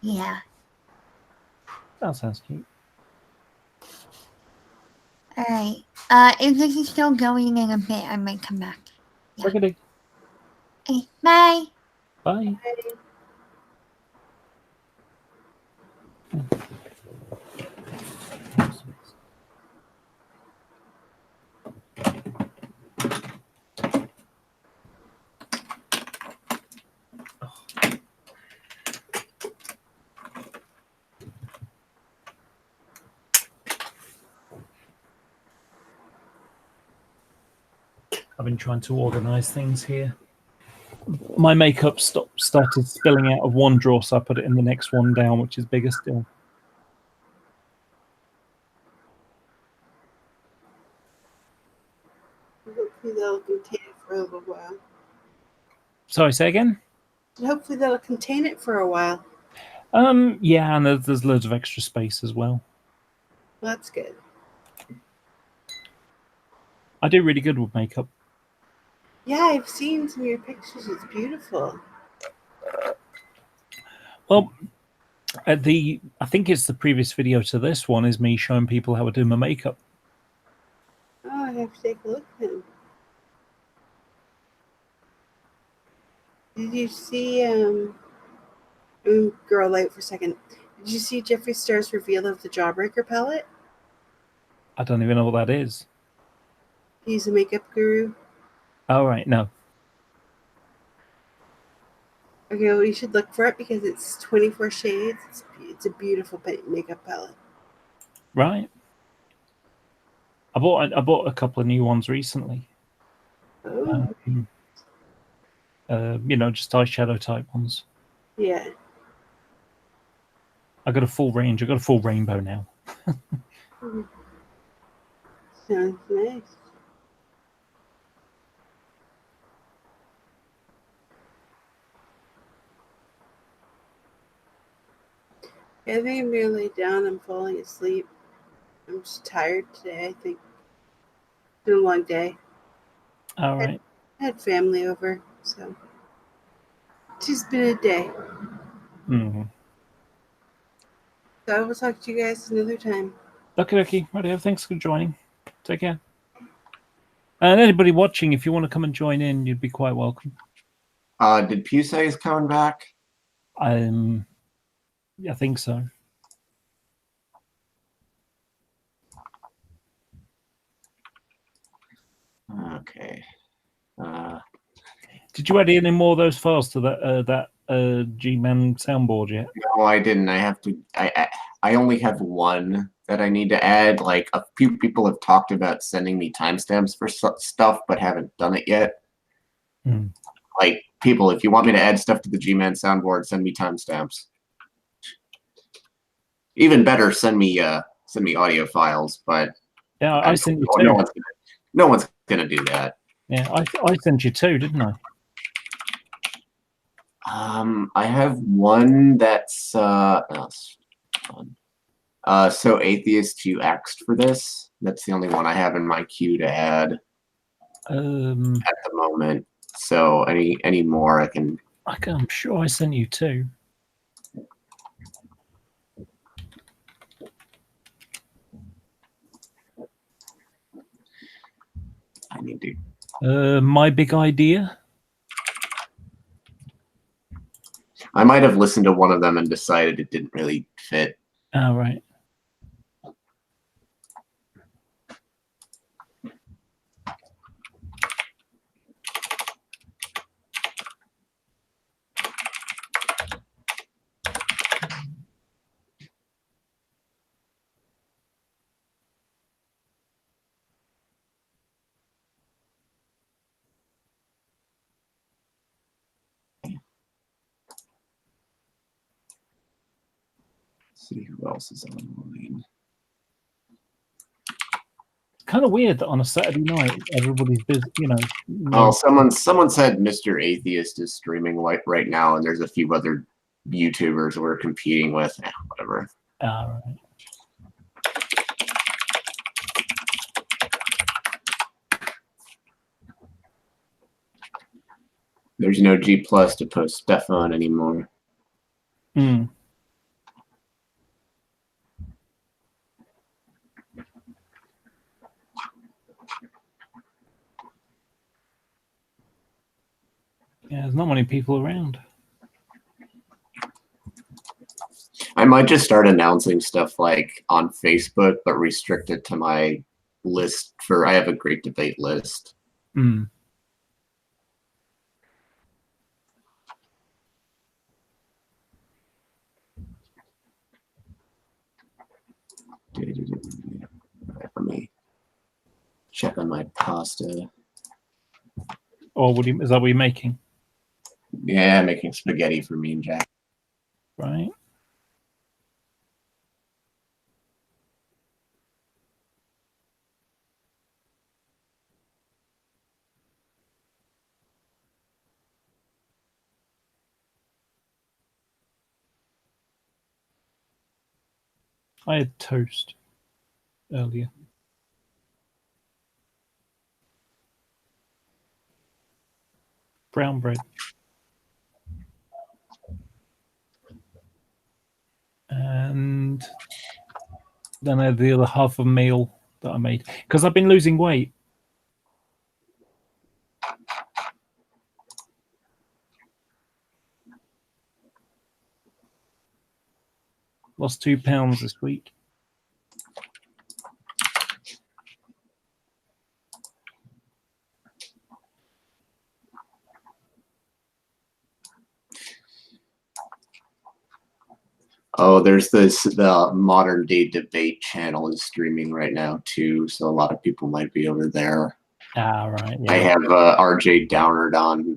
Yeah. That sounds cute. Alright. If this is still going in a bit, I might come back. Yeah. Okay, Okay, bye. bye. I've been trying to organise things here. My makeup started spilling out of one drawer, so I put it in the next one down, which is bigger still. Hopefully that'll contain it for a little while. Sorry, say again? Hopefully that'll contain it for a while. Yeah, and there's loads of extra space as well. Well, that's good. I do really good with makeup. Yeah, I've seen some of your pictures. It's beautiful. Well, I think it's the previous video to this one is me showing people how to do my makeup. Oh, I have to take a look then. Did you see girl light for a second. Did you see Jeffree Star's reveal of the Jawbreaker palette? I don't even know what that is. He's a makeup guru. All right, no. Okay, well, you should look for it because it's 24 shades. It's a beautiful makeup palette. Right. I bought a couple of new ones recently. Oh. Just eyeshadow type ones. Yeah. I got a full range. I got a full rainbow now. Sounds nice. I think I'm gonna lay down. I'm falling asleep. I'm just tired today, I think. It's been a long day. All right. I had family over, so it's just been a day. Mm-hmm. So I will talk to you guys another time. Okay. Righty, thanks for joining. Take care. And anybody watching, if you want to come and join in, you'd be quite welcome. Did Pew say he's coming back? I think so. Okay. Did you add any more of those files to that G-Man soundboard yet? No, I didn't. I have to. I only have one that I need to add. Like a few people have talked about sending me timestamps for stuff, but haven't done it yet. Like people, if you want me to add stuff to the G-Man soundboard, send me timestamps. Even better, send me audio files. But yeah, I sent you two. No one's gonna do that. Yeah, I sent you two, didn't I? I have one that's so Atheist, you asked for this. That's the only one I have in my queue to add at the moment. So any more I can. I'm sure I sent you two. I need to. My Big Idea. I might have listened to one of them and decided it didn't really fit. All right. See who else is online. Kind of weird that on a Saturday night everybody's busy. Oh, someone said Mr. Atheist is streaming right now, and there's a few other YouTubers we're competing with. Whatever. All right. There's no G+ to post stuff on anymore. Yeah, there's not many people around. I might just start announcing stuff like on Facebook, but restrict it to my list for. I have a great debate list. Hmm. Let me check on my pasta. Or is that what you're making? Yeah, making spaghetti for me and Jack. Right. I had toast earlier. Brown bread. And then I had the other half of a meal that I made. Because I've been losing weight. Lost 2 pounds this week. Oh, there's the modern day debate channel is streaming right now too, so a lot of people might be over there. Ah, right. Yeah. I have RJ Downard on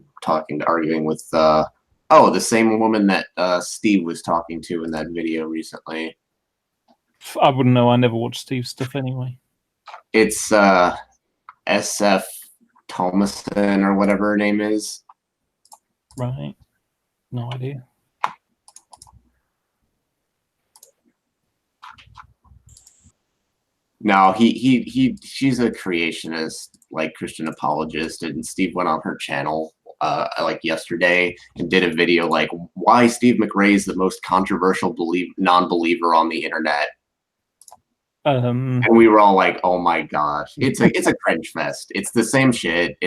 arguing with the same woman that Steve was talking to in that video recently. I wouldn't know. I never watched Steve's stuff anyway. It's SF Thomason or whatever her name is. Right. No idea. No, she's a creationist, like Christian apologist, and Steve went on her channel like yesterday and did a video like why Steve McRae is the most controversial non-believer on the internet. And we were all like, "Oh my gosh, it's a cringe fest. It's the same shit.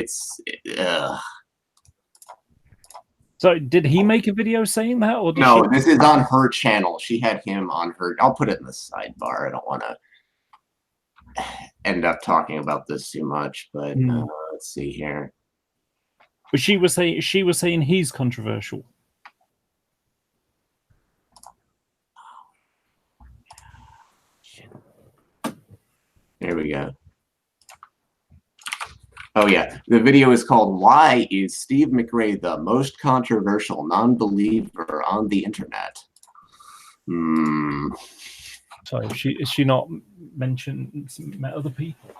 So did he make a video saying that, or no? This is on her channel. She had him on her. I'll put it in the sidebar. I don't want to end up talking about this too much, but let's see here. But she was saying he's controversial. Here we go. Oh yeah, the video is called "Why is Steve McRae the most controversial non-believer on the internet?" Sorry, is she not met other people?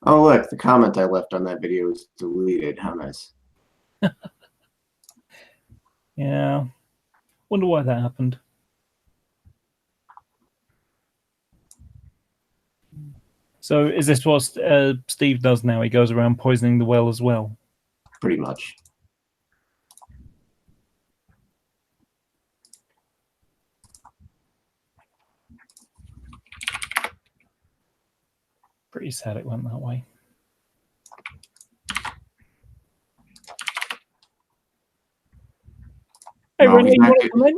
Oh look, the comment I left on that video is deleted. How nice. Yeah. Wonder why that happened. So is this what Steve does now? He goes around poisoning the well as well? Pretty much. Pretty sad it went that way. Hey, No, Renee, you want to come in?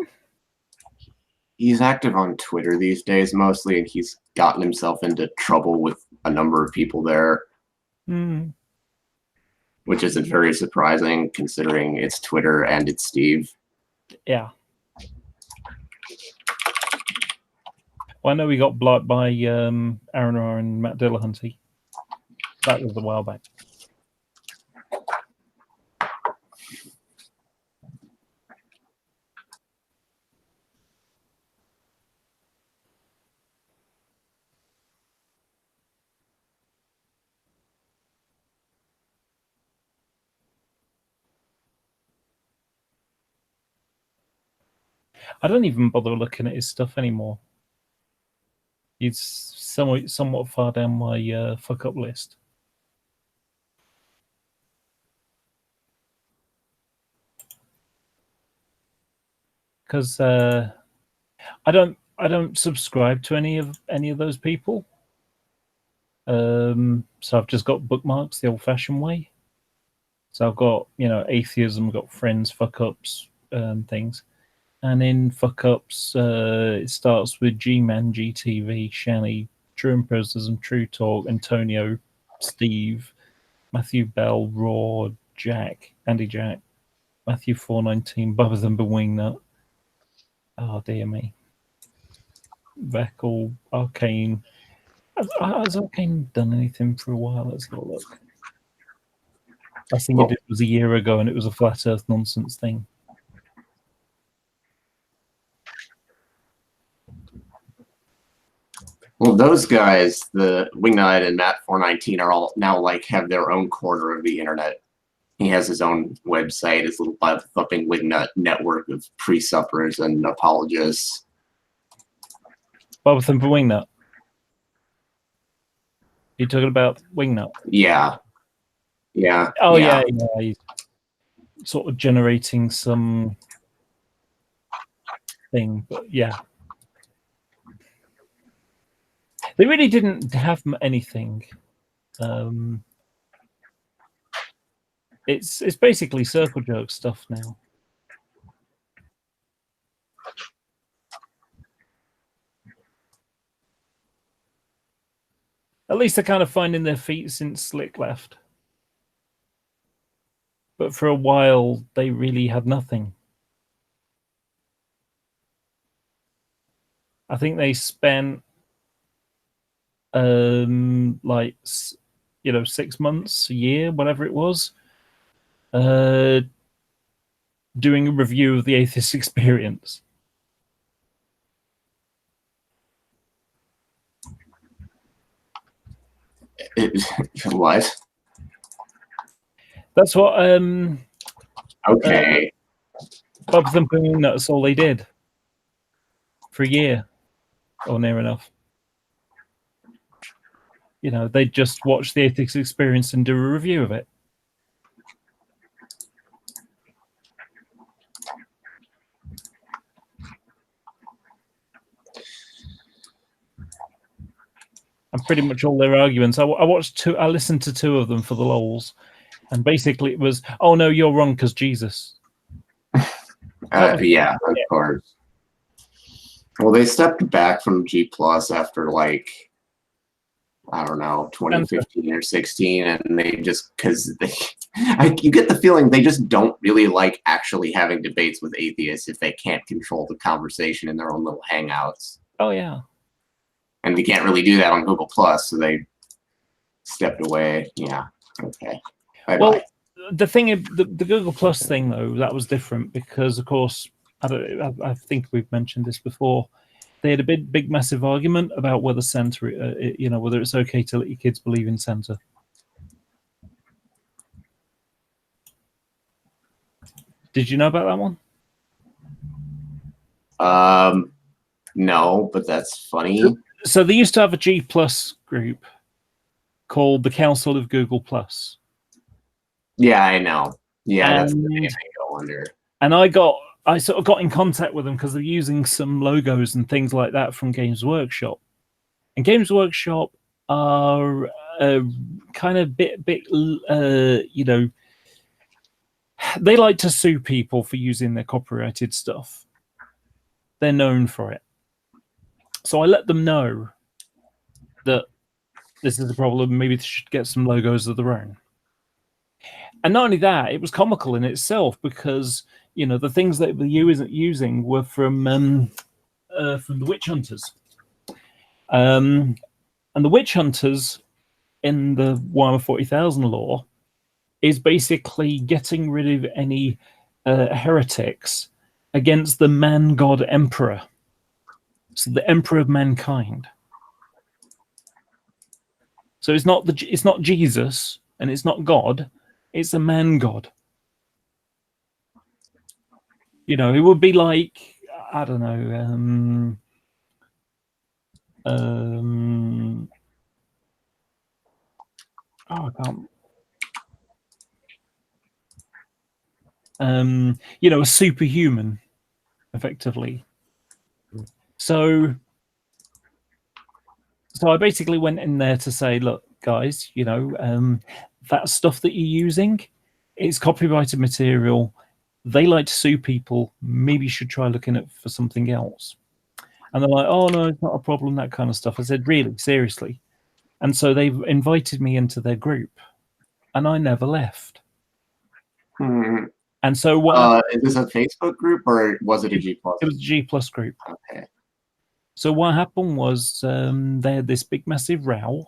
He's active on Twitter these days mostly, and he's gotten himself into trouble with a number of people there. Which isn't very surprising considering it's Twitter and it's Steve. Yeah. Well, I know we got blocked by Aaron and Matt Dillahunty. That was a while back. I don't even bother looking at his stuff anymore. He's somewhat far down my fuck up list. Because I don't subscribe to any of those people. So I've just got bookmarks the old-fashioned way. So I've got atheism, I've got friends, fuck ups, things, and in fuck ups, it starts with G-Man, GTV, Shani, True Impersonalism, True Talk, Antonio, Steve, Matthew Bell, Raw, Jack, Andy Jack, Matthew 419, Bubba the Wingnut. Oh dear me. Veckle, Arcane. Has Arcane done anything for a while? Let's have a look. Last thing it did was a year ago, and it was a flat Earth nonsense thing. Well, those guys, the Wingnut and Matt 419, are all now have their own corner of the internet. He has his own website, his little thumping Wingnut network of pre-suppers and apologists. Bubba Thumper Wingnut. You talking about Wingnut? Yeah. Yeah. Oh yeah. He's sort of generating some thing, but yeah. They really didn't have anything. It's basically circle jerk stuff now. At least they're kind of finding their feet since Slick left. But for a while, they really had nothing. I think they spent 6 months, a year, whatever it was, doing a review of the Atheist Experience. What? That's what. Okay. Bob Thumping, that's all they did for a year, or near enough. They just watch the Atheist Experience and do a review of it. And pretty much all their arguments. I listened to 2 of them for the lols, and basically it was, "Oh no, you're wrong because Jesus." Yeah, of course. Well, they stepped back from G Plus after I don't know, 2015 or 16, and they just you get the feeling they just don't really like actually having debates with atheists if they can't control the conversation in their own little hangouts. Oh yeah. And we can't really do that on Google Plus, so they stepped away. Yeah. Okay. Bye-bye. Well, the thing, the Google Plus thing though, that was different because, of course, I think we've mentioned this before. They had a big, massive argument about whether Santa, whether it's okay to let your kids believe in Santa. Did you know about that one? No, but that's funny. So they used to have a G Plus group called the Council of Google Plus. Yeah, I know. Yeah, that's the name they go under. And I sort of got in contact with them because they're using some logos and things like that from Games Workshop. And Games Workshop are kind of bit they like to sue people for using their copyrighted stuff. They're known for it. So I let them know that this is a problem. Maybe they should get some logos of their own. And not only that, it was comical in itself because the things that they were using were from the witch hunters, and the witch hunters in the Warhammer 40,000 lore is basically getting rid of any heretics against the man god emperor. So the emperor of mankind. So it's not Jesus and it's not God, it's a man god. It would be like, I don't know, I can't. A superhuman, effectively. So I basically went in there to say, look, guys, that stuff that you're using, it's copyrighted material. They like to sue people. Maybe you should try looking at for something else. And they're like, oh no, it's not a problem, that kind of stuff. I said, really, seriously. And so they invited me into their group, and I never left. Hmm. And so what? Is this a Facebook group or was it a G+? It was a G+ group. Okay. So what happened was they had this big, massive row.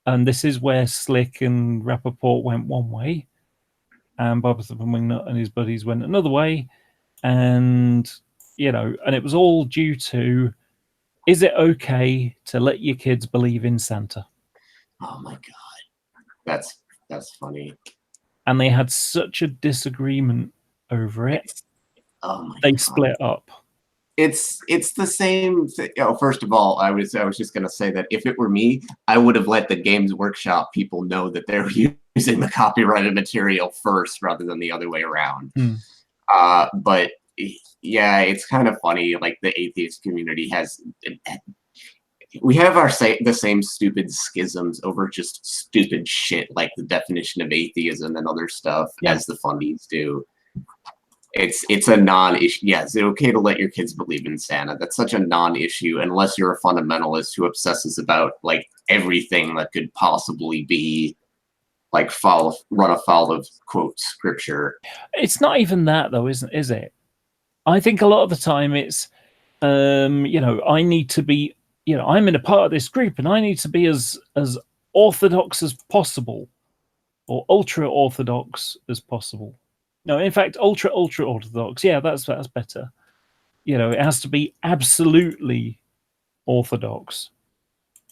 And this is where Slick and Rappaport went one way, and Bob the Wingnut and his buddies went another way. And, and it was all due to, is it okay to let your kids believe in Santa? Oh my God. That's funny. And they had such a disagreement over it. Oh my They God. split up. It's the same thing. First of all, I was just gonna say that if it were me, I would have let the Games Workshop people know that they're using the copyrighted material first rather than the other way around. But yeah, it's kind of funny. Like the atheist community we have the same stupid schisms over just stupid shit like the definition of atheism and other stuff as the fundies do. It's a non-issue. Yeah, is it okay to let your kids believe in Santa? That's such a non-issue unless you're a fundamentalist who obsesses about like everything that could possibly be like run afoul of quote scripture. It's not even that though, is it? I think a lot of the time it's I need to be, I'm in a part of this group and I need to be as orthodox as possible, or ultra orthodox as possible. No, in fact, ultra orthodox. Yeah, that's better. It has to be absolutely orthodox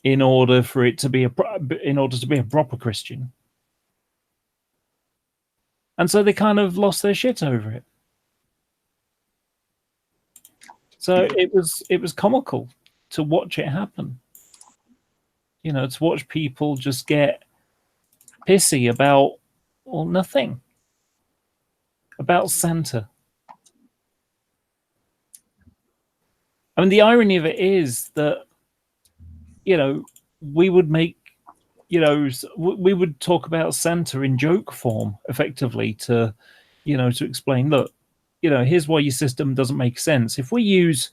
in order for it to be a proper Christian. And so they kind of lost their shit over it. So it was comical to watch it happen. To watch people just get pissy about nothing. About Santa. I mean, the irony of it is that, we would make, we would talk about Santa in joke form, effectively, to explain, look, here's why your system doesn't make sense. If we use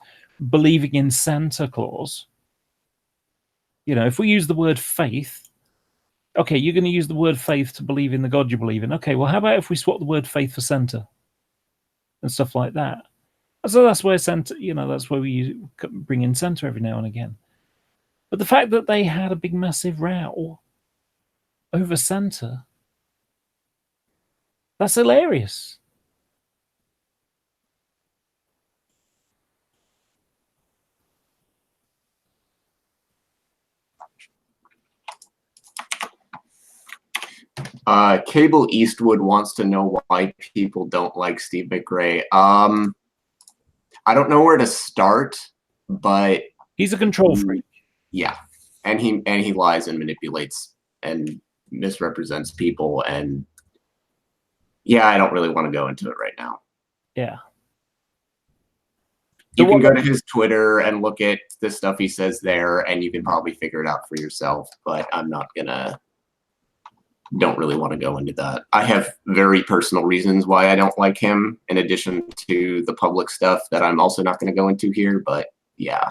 believing in Santa Claus, if we use the word faith, okay, you're going to use the word faith to believe in the God you believe in. Okay, well, how about if we swap the word faith for Santa and stuff like that? So that's where Santa, that's where we bring in Santa every now and again. But the fact that they had a big, massive row over Santa, that's hilarious. Cable Eastwood wants to know why people don't like Steve McRae. I don't know where to start, but he's a control freak. Yeah, and he lies and manipulates and misrepresents people, and yeah, I don't really want to go into it right now. Yeah. You can go to his Twitter and look at the stuff he says there, and you can probably figure it out for yourself, but don't really want to go into that. I have very personal reasons why I don't like him, in addition to the public stuff that I'm also not going to go into here, but yeah.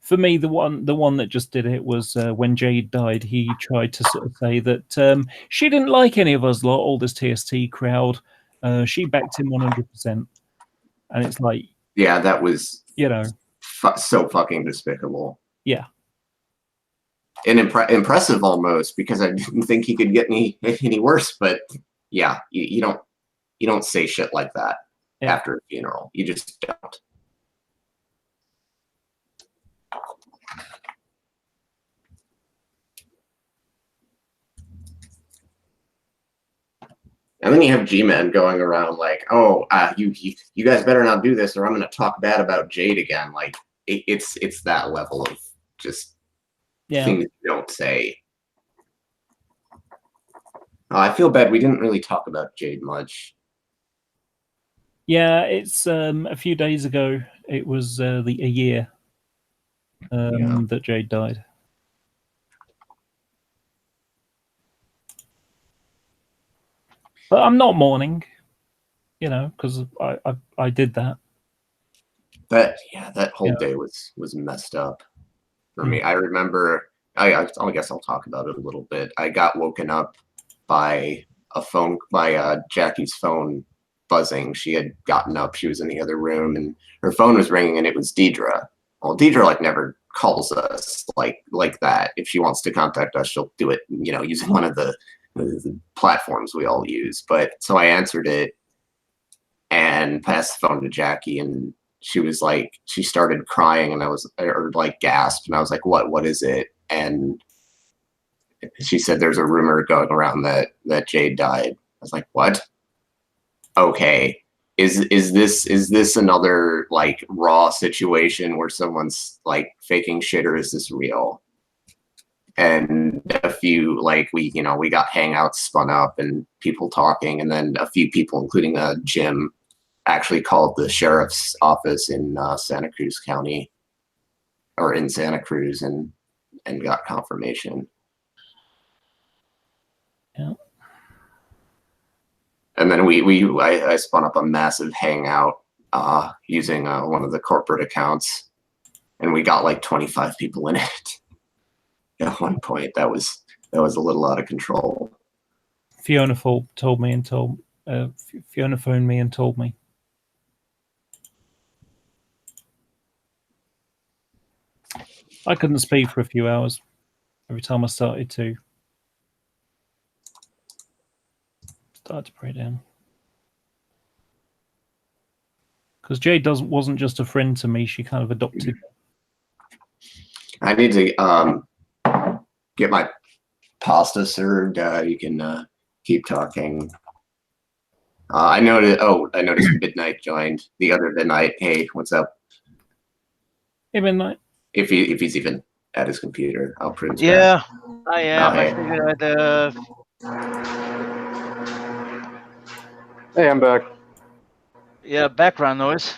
For me, the one that just did it was when Jade died, he tried to sort of say that she didn't like any of us, all this TST crowd. She backed him 100%. And it's like... Yeah, that was, so fucking despicable. Yeah. And impressive almost, because I didn't think he could get any worse. But yeah, you don't say shit like that after a funeral. You just don't. And then you have G-Men going around like, "Oh, you guys better not do this, or I'm going to talk bad about Jade again." Like it's that level of just things you don't say. I feel bad we didn't really talk about Jade much. Yeah, it's a few days ago. It was a year that Jade died. But I'm not mourning, because I did that. That whole day was messed up for me. I remember. I guess I'll talk about it a little bit. I got woken up by Jackie's phone buzzing. She had gotten up. She was in the other room, and her phone was ringing, and it was Deidre. Well, Deidre never calls us like that. If she wants to contact us, she'll do it, using one of the platforms we all use. But so I answered it and passed the phone to Jackie, and she started crying, and gasped, and I was like, what is it? And she said, there's a rumor going around that Jade died. I was like, what? Okay. Is this another raw situation where someone's faking shit, or is this real? And a few we got hangouts spun up and people talking, and then a few people, including Jim, actually called the sheriff's office in Santa Cruz County, or in Santa Cruz, and got confirmation. Yeah. And then I spun up a massive hangout using one of the corporate accounts, and we got 25 people in it. At one point, that was a little out of control. Fiona phoned me and told me. I couldn't speak for a few hours. Every time I started to pray down, because Jade wasn't just a friend to me; she kind of adopted me. I need to get my pasta served. You can keep talking. I noticed Midnight joined. The other Midnight. Hey, what's up? Hey, Midnight. If he's even at his computer, I'll print. Yeah, I am. Oh, hey. I figured I'd. Hey, I'm back. Yeah, background noise.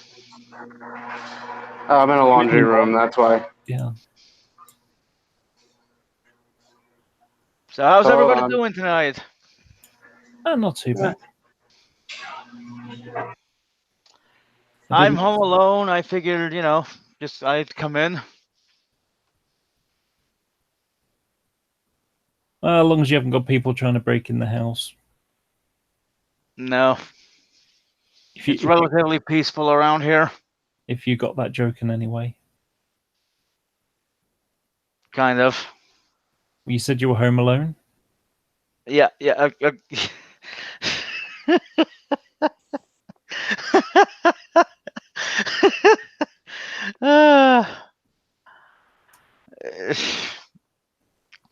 I'm in a laundry room. That's why. Yeah. So how's Hold everybody on. doing tonight? Not too bad. I'm home alone. I figured, just I'd come in. As long as you haven't got people trying to break in the house. No. It's relatively peaceful around here. If you got that joking anyway. Kind of. You said you were home alone? Yeah.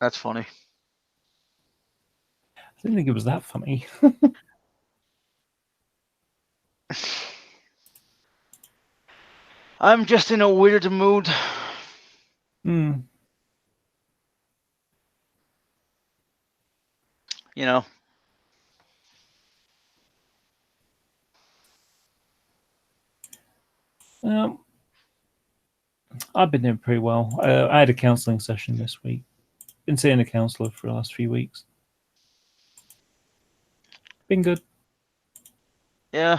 That's funny. I didn't think it was that funny. I'm just in a weird mood. I've been doing pretty well. I had a counselling session this week. Been seeing a counsellor for the last few weeks. Been good. Yeah.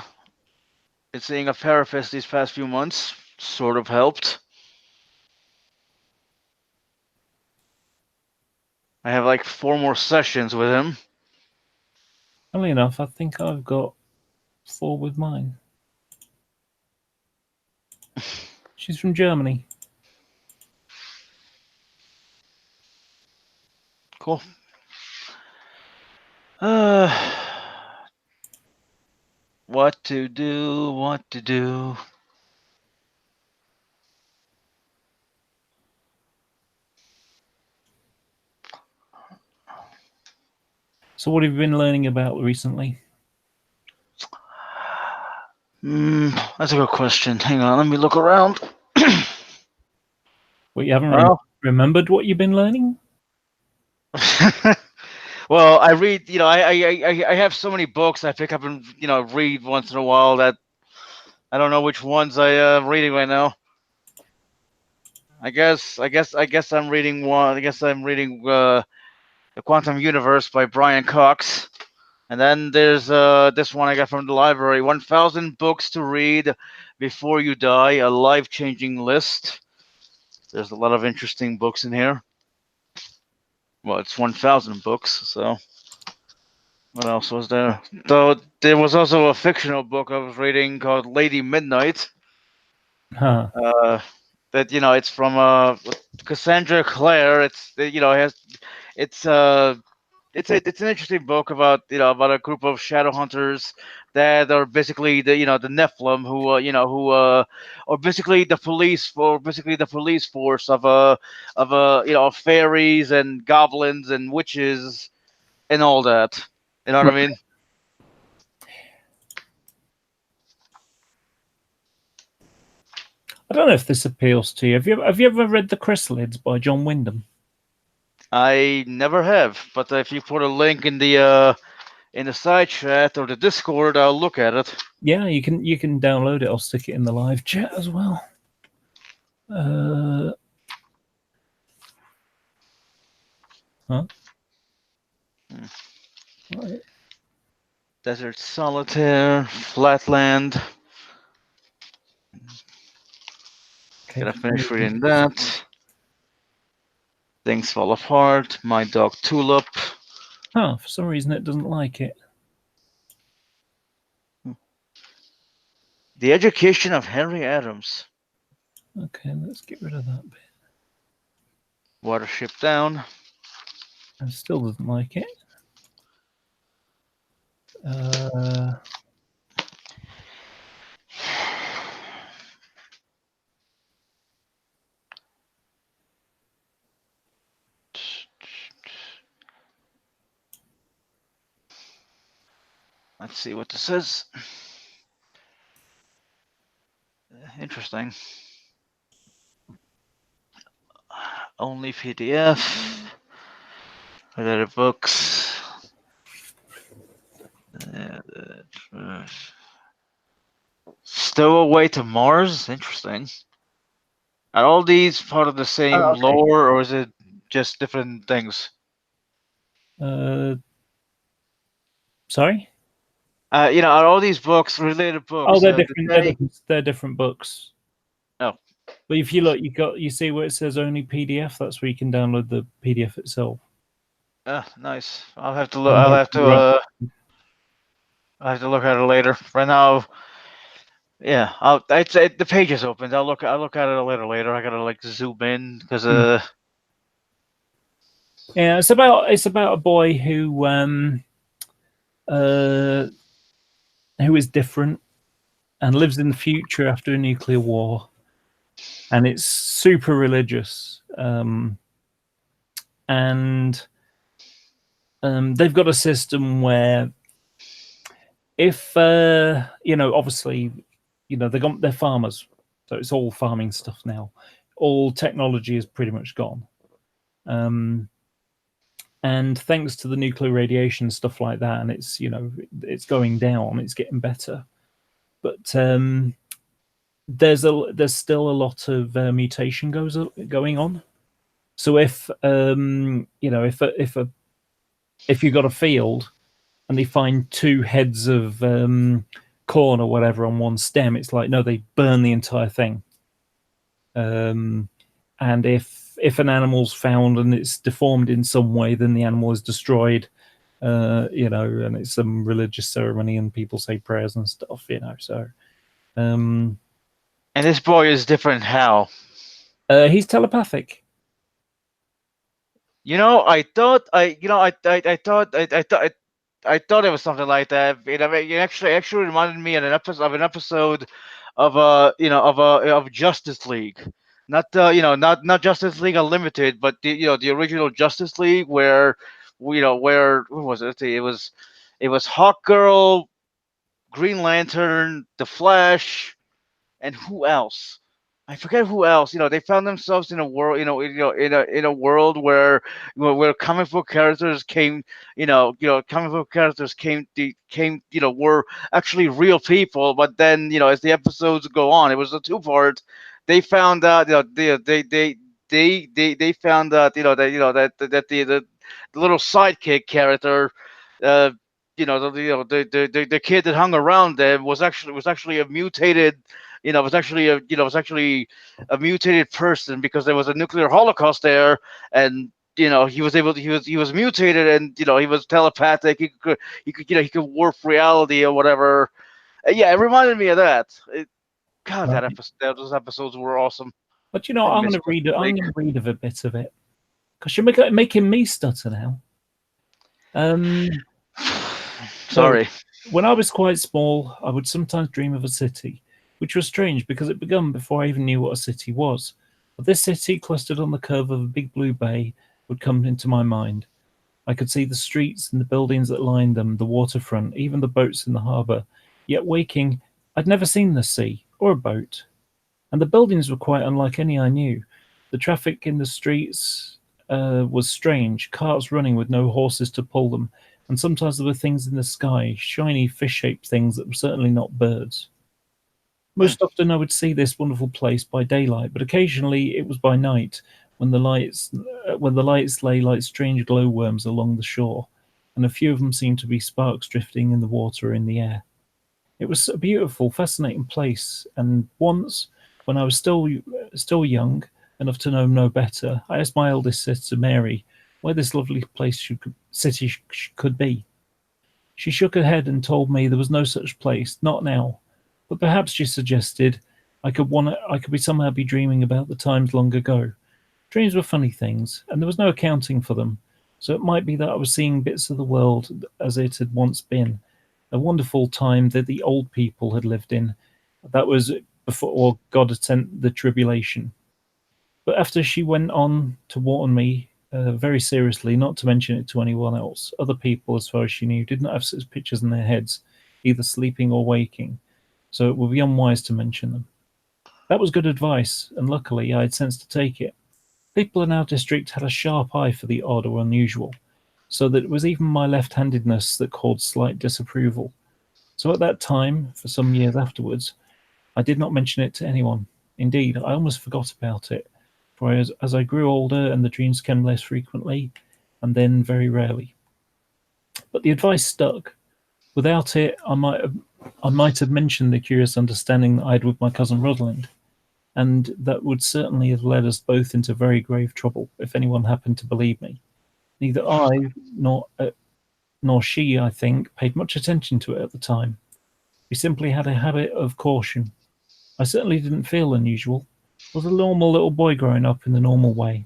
Been seeing a therapist these past few months. Sort of helped. I have 4 more sessions with him. Funnily enough, I think I've got 4 with mine. She's from Germany. Cool. What to do? So what have you been learning about recently? That's a good question. Hang on, let me look around. Well, you haven't remembered what you've been learning? Well, I read. I have so many books I pick up and read once in a while that I don't know which ones I'm reading right now. I guess I'm reading one. I guess I'm reading The Quantum Universe by Brian Cox. And then there's this one I got from the library: 1,000 books to read before you die, a life-changing list. There's a lot of interesting books in here. Well, it's 1,000 books, so what else was there? Though there was also a fictional book I was reading called Lady Midnight. Huh. That it's from Cassandra Clare. It's it's an interesting book about about a group of shadow hunters that are basically the Nephilim who or basically the police force of fairies and goblins and witches and all that. You know what I mean? I don't know if this appeals to you. Have you ever read The Chrysalids by John Wyndham? I never have, but if you put a link in the side chat or the Discord, I'll look at it. Yeah, you can download it. I'll stick it in the live chat as well. Huh? Right. Desert Solitaire, Flatland. Okay. Gotta finish reading that. Things Fall Apart, My Dog Tulip. Oh, for some reason it doesn't like it. The Education of Henry Adams. Okay, let's get rid of that bit. Watership Down. It still doesn't like it. Let's see what this is. Interesting. Only PDF. Other books. Stowaway to Mars. Interesting. Are all these part of the same okay. lore, or is it just different things? Sorry? Are all these books related books? Oh, they're different. They're different books. Oh. But if you look, you see where it says only PDF. That's where you can download the PDF itself. Nice. I'll have to look. I'll have to look at it later. Right now, yeah. I'd say the page is open. I'll look at it a little later. I gotta zoom in because Yeah, it's about a boy who is different and lives in the future after a nuclear war, and it's super religious. And they've got a system where if obviously, they're farmers, so it's all farming stuff now. All technology is pretty much gone. And thanks to the nuclear radiation, stuff like that, and it's going down, it's getting better. But there's still a lot of mutation going on. So if if you've got a field and they find two heads of corn or whatever on one stem, it's like, no, they burn the entire thing. And if an animal's found and it's deformed in some way, then the animal is destroyed. And it's some religious ceremony and people say prayers and stuff. So. And this boy is different. How? He's telepathic. I thought I thought it was something like that. It actually reminded me of an episode of Justice League, not not Justice League Unlimited, but the original Justice League where where what was it? It was Hawkgirl, Green Lantern, The Flash, and who else? I forget who else. They found themselves in a world, in a world where comic book characters came, comic book characters were actually real people. But then, as the episodes go on, it was a two-part. They found out, they found out, the little sidekick character, uh, the kid that hung around them was actually a mutated, was actually a mutated person, because there was a nuclear holocaust there, and he was mutated, and he was telepathic. He could warp reality or whatever. Yeah, it reminded me of that. God, Right. those episodes were awesome. But I I'm going miss to read it. I'm Blake. going to read a bit of it because you're making me stutter now. So, Sorry. when I was quite small, I would sometimes dream of a city, which was strange because it began before I even knew what a city was. But this city, clustered on the curve of a big blue bay, would come into my mind. I could see the streets and the buildings that lined them, the waterfront, even the boats in the harbour. Yet waking, I'd never seen the sea or a boat. And the buildings were quite unlike any I knew. The traffic in the streets was strange, carts running with no horses to pull them, and sometimes there were things in the sky, shiny fish-shaped things that were certainly not birds. Most often I would see this wonderful place by daylight, but occasionally it was by night, when the lights lay like strange glowworms along the shore, and a few of them seemed to be sparks drifting in the water or in the air. It was a beautiful, fascinating place, and once, when I was still young enough to know no better, I asked my eldest sister Mary where this lovely city could be. She shook her head and told me there was no such place, not now. But perhaps, she suggested, I could be somehow be dreaming about the times long ago. Dreams were funny things, and there was no accounting for them. So it might be that I was seeing bits of the world as it had once been, a wonderful time that the old people had lived in. That was before God had sent the tribulation. But after she went on to warn me very seriously not to mention it to anyone else, other people, as far as she knew, did not have such pictures in their heads, either sleeping or waking, so it would be unwise to mention them. That was good advice, and luckily I had sense to take it. People in our district had a sharp eye for the odd or unusual, so that it was even my left-handedness that caused slight disapproval. So at that time, for some years afterwards, I did not mention it to anyone. Indeed, I almost forgot about it, for as I grew older and the dreams came less frequently, and then very rarely. But the advice stuck. Without it, I might have mentioned the curious understanding that I had with my cousin Rosalind, and that would certainly have led us both into very grave trouble if anyone happened to believe me. Neither I nor she, I think, paid much attention to it at the time. We simply had a habit of caution. I certainly didn't feel unusual. I was a normal little boy growing up in the normal way,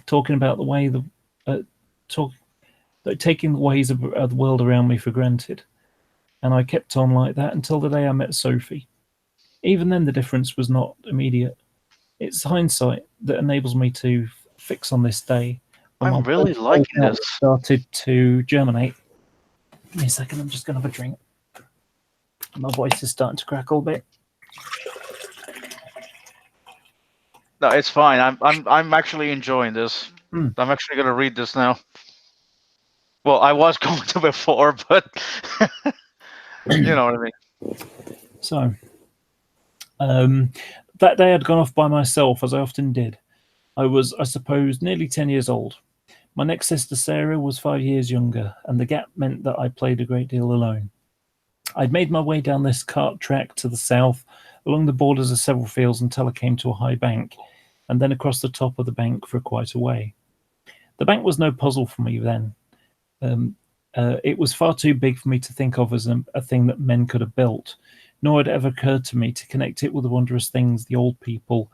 talking about the way taking the ways of the world around me for granted. And I kept on like that until the day I met Sophie. Even then, the difference was not immediate. It's hindsight that enables me to fix on this day when I'm my really first liking doubt this. started to germinate. Give me a second, I'm just going to have a drink. My voice is starting to crackle a bit. No, it's fine. I'm actually enjoying this. Hmm. I'm actually gonna read this now. Well, I was going to before, but you know what I mean. So, that day I'd gone off by myself, as I often did. I was, I suppose, nearly 10 years old. My next sister, Sarah, was 5 years younger, and the gap meant that I played a great deal alone. I'd made my way down this cart track to the south, along the borders of several fields until I came to a high bank, and then across the top of the bank for quite a way. The bank was no puzzle for me then. It was far too big for me to think of as a thing that men could have built, nor had it ever occurred to me to connect it with the wondrous things the old people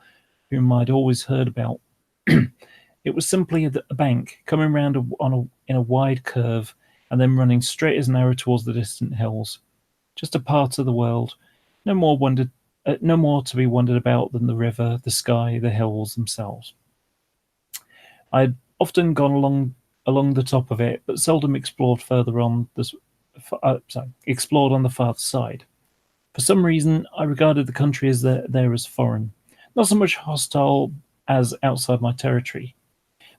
whom I'd always heard about. It was simply a bank coming round in a wide curve and then running straight as an arrow towards the distant hills. Just a part of the world, no more to be wondered about than the river, the sky, the hills themselves. I'd often gone along the top of it, but seldom explored explored on the farther side. For some reason, I regarded the country there as foreign. Not so much hostile as outside my territory.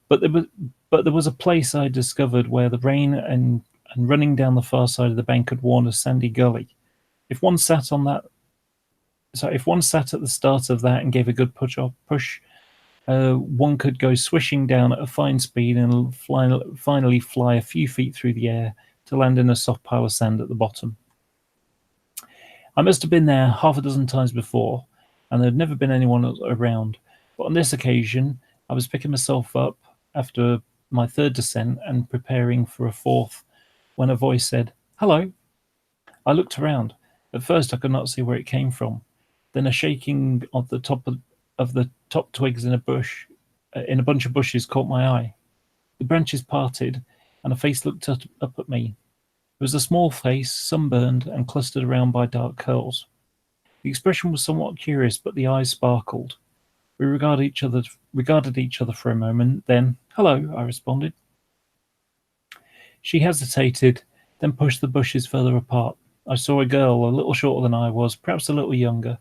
But there was a place I discovered where the rain and running down the far side of the bank had worn a sandy gully. If one sat on that, if one sat at the start of that and gave a good push, one could go swishing down at a fine speed and finally fly a few feet through the air to land in a soft pile of sand at the bottom. I must have been there half a dozen times before, and there had never been anyone around. But on this occasion, I was picking myself up after my third descent and preparing for a fourth when a voice said, "Hello." I looked around. At first, I could not see where it came from. Then a shaking of the top twigs in a bunch of bushes caught my eye. The branches parted, and a face looked up at me. It was a small face, sunburned and clustered around by dark curls. The expression was somewhat curious, but the eyes sparkled. We regarded each other for a moment. Then, "Hello," I responded. She hesitated, then pushed the bushes further apart. I saw a girl, a little shorter than I was, perhaps a little younger.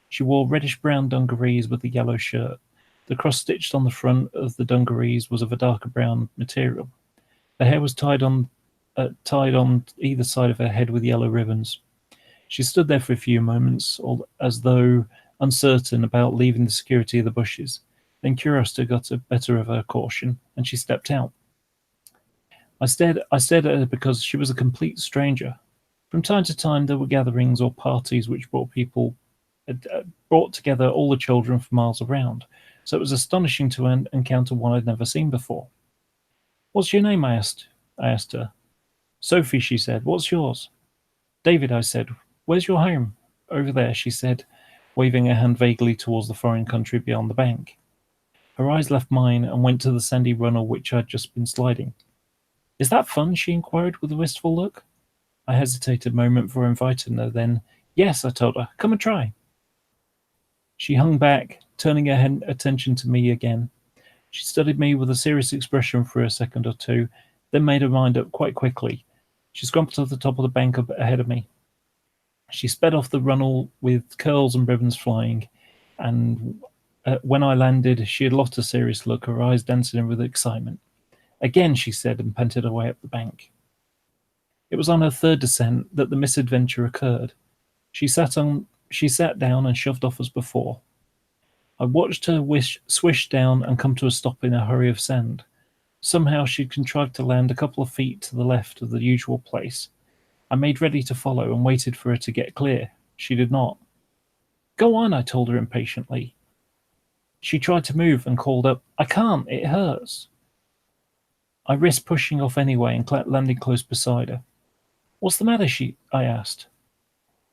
She wore reddish-brown dungarees with a yellow shirt. The cross stitched on the front of the dungarees was of a darker brown material. The hair was tied on either side of her head with yellow ribbons. She stood there for a few moments, as though uncertain about leaving the security of the bushes. Then curiosity got the better of her caution, and she stepped out. I stared at her because she was a complete stranger. From time to time, there were gatherings or parties which brought together all the children for miles around, so it was astonishing to encounter one I'd never seen before. "What's your name?" I asked her. "Sophie," she said. "What's yours?" "David," I said. "Where's your home?" "Over there," she said, waving her hand vaguely towards the foreign country beyond the bank. Her eyes left mine and went to the sandy runnel which I had just been sliding. "Is that fun?" she inquired with a wistful look. I hesitated a moment before inviting her, then, "Yes," I told her. "Come and try." She hung back, turning her attention to me again. She studied me with a serious expression for a second or two, then made her mind up quite quickly. She scrambled to the top of the bank up ahead of me. She sped off the runnel with curls and ribbons flying, and when I landed, she had lost a serious look, her eyes dancing with excitement. "Again," she said, and panted her way up the bank. It was on her third descent that the misadventure occurred. She sat down and shoved off as before. I watched her swish down and come to a stop in a hurry of sand. Somehow she'd contrived to land a couple of feet to the left of the usual place. I made ready to follow and waited for her to get clear. She did not. "Go on," I told her impatiently. She tried to move and called up, "I can't, it hurts." I risked pushing off anyway and landing close beside her. "What's the matter?" I asked.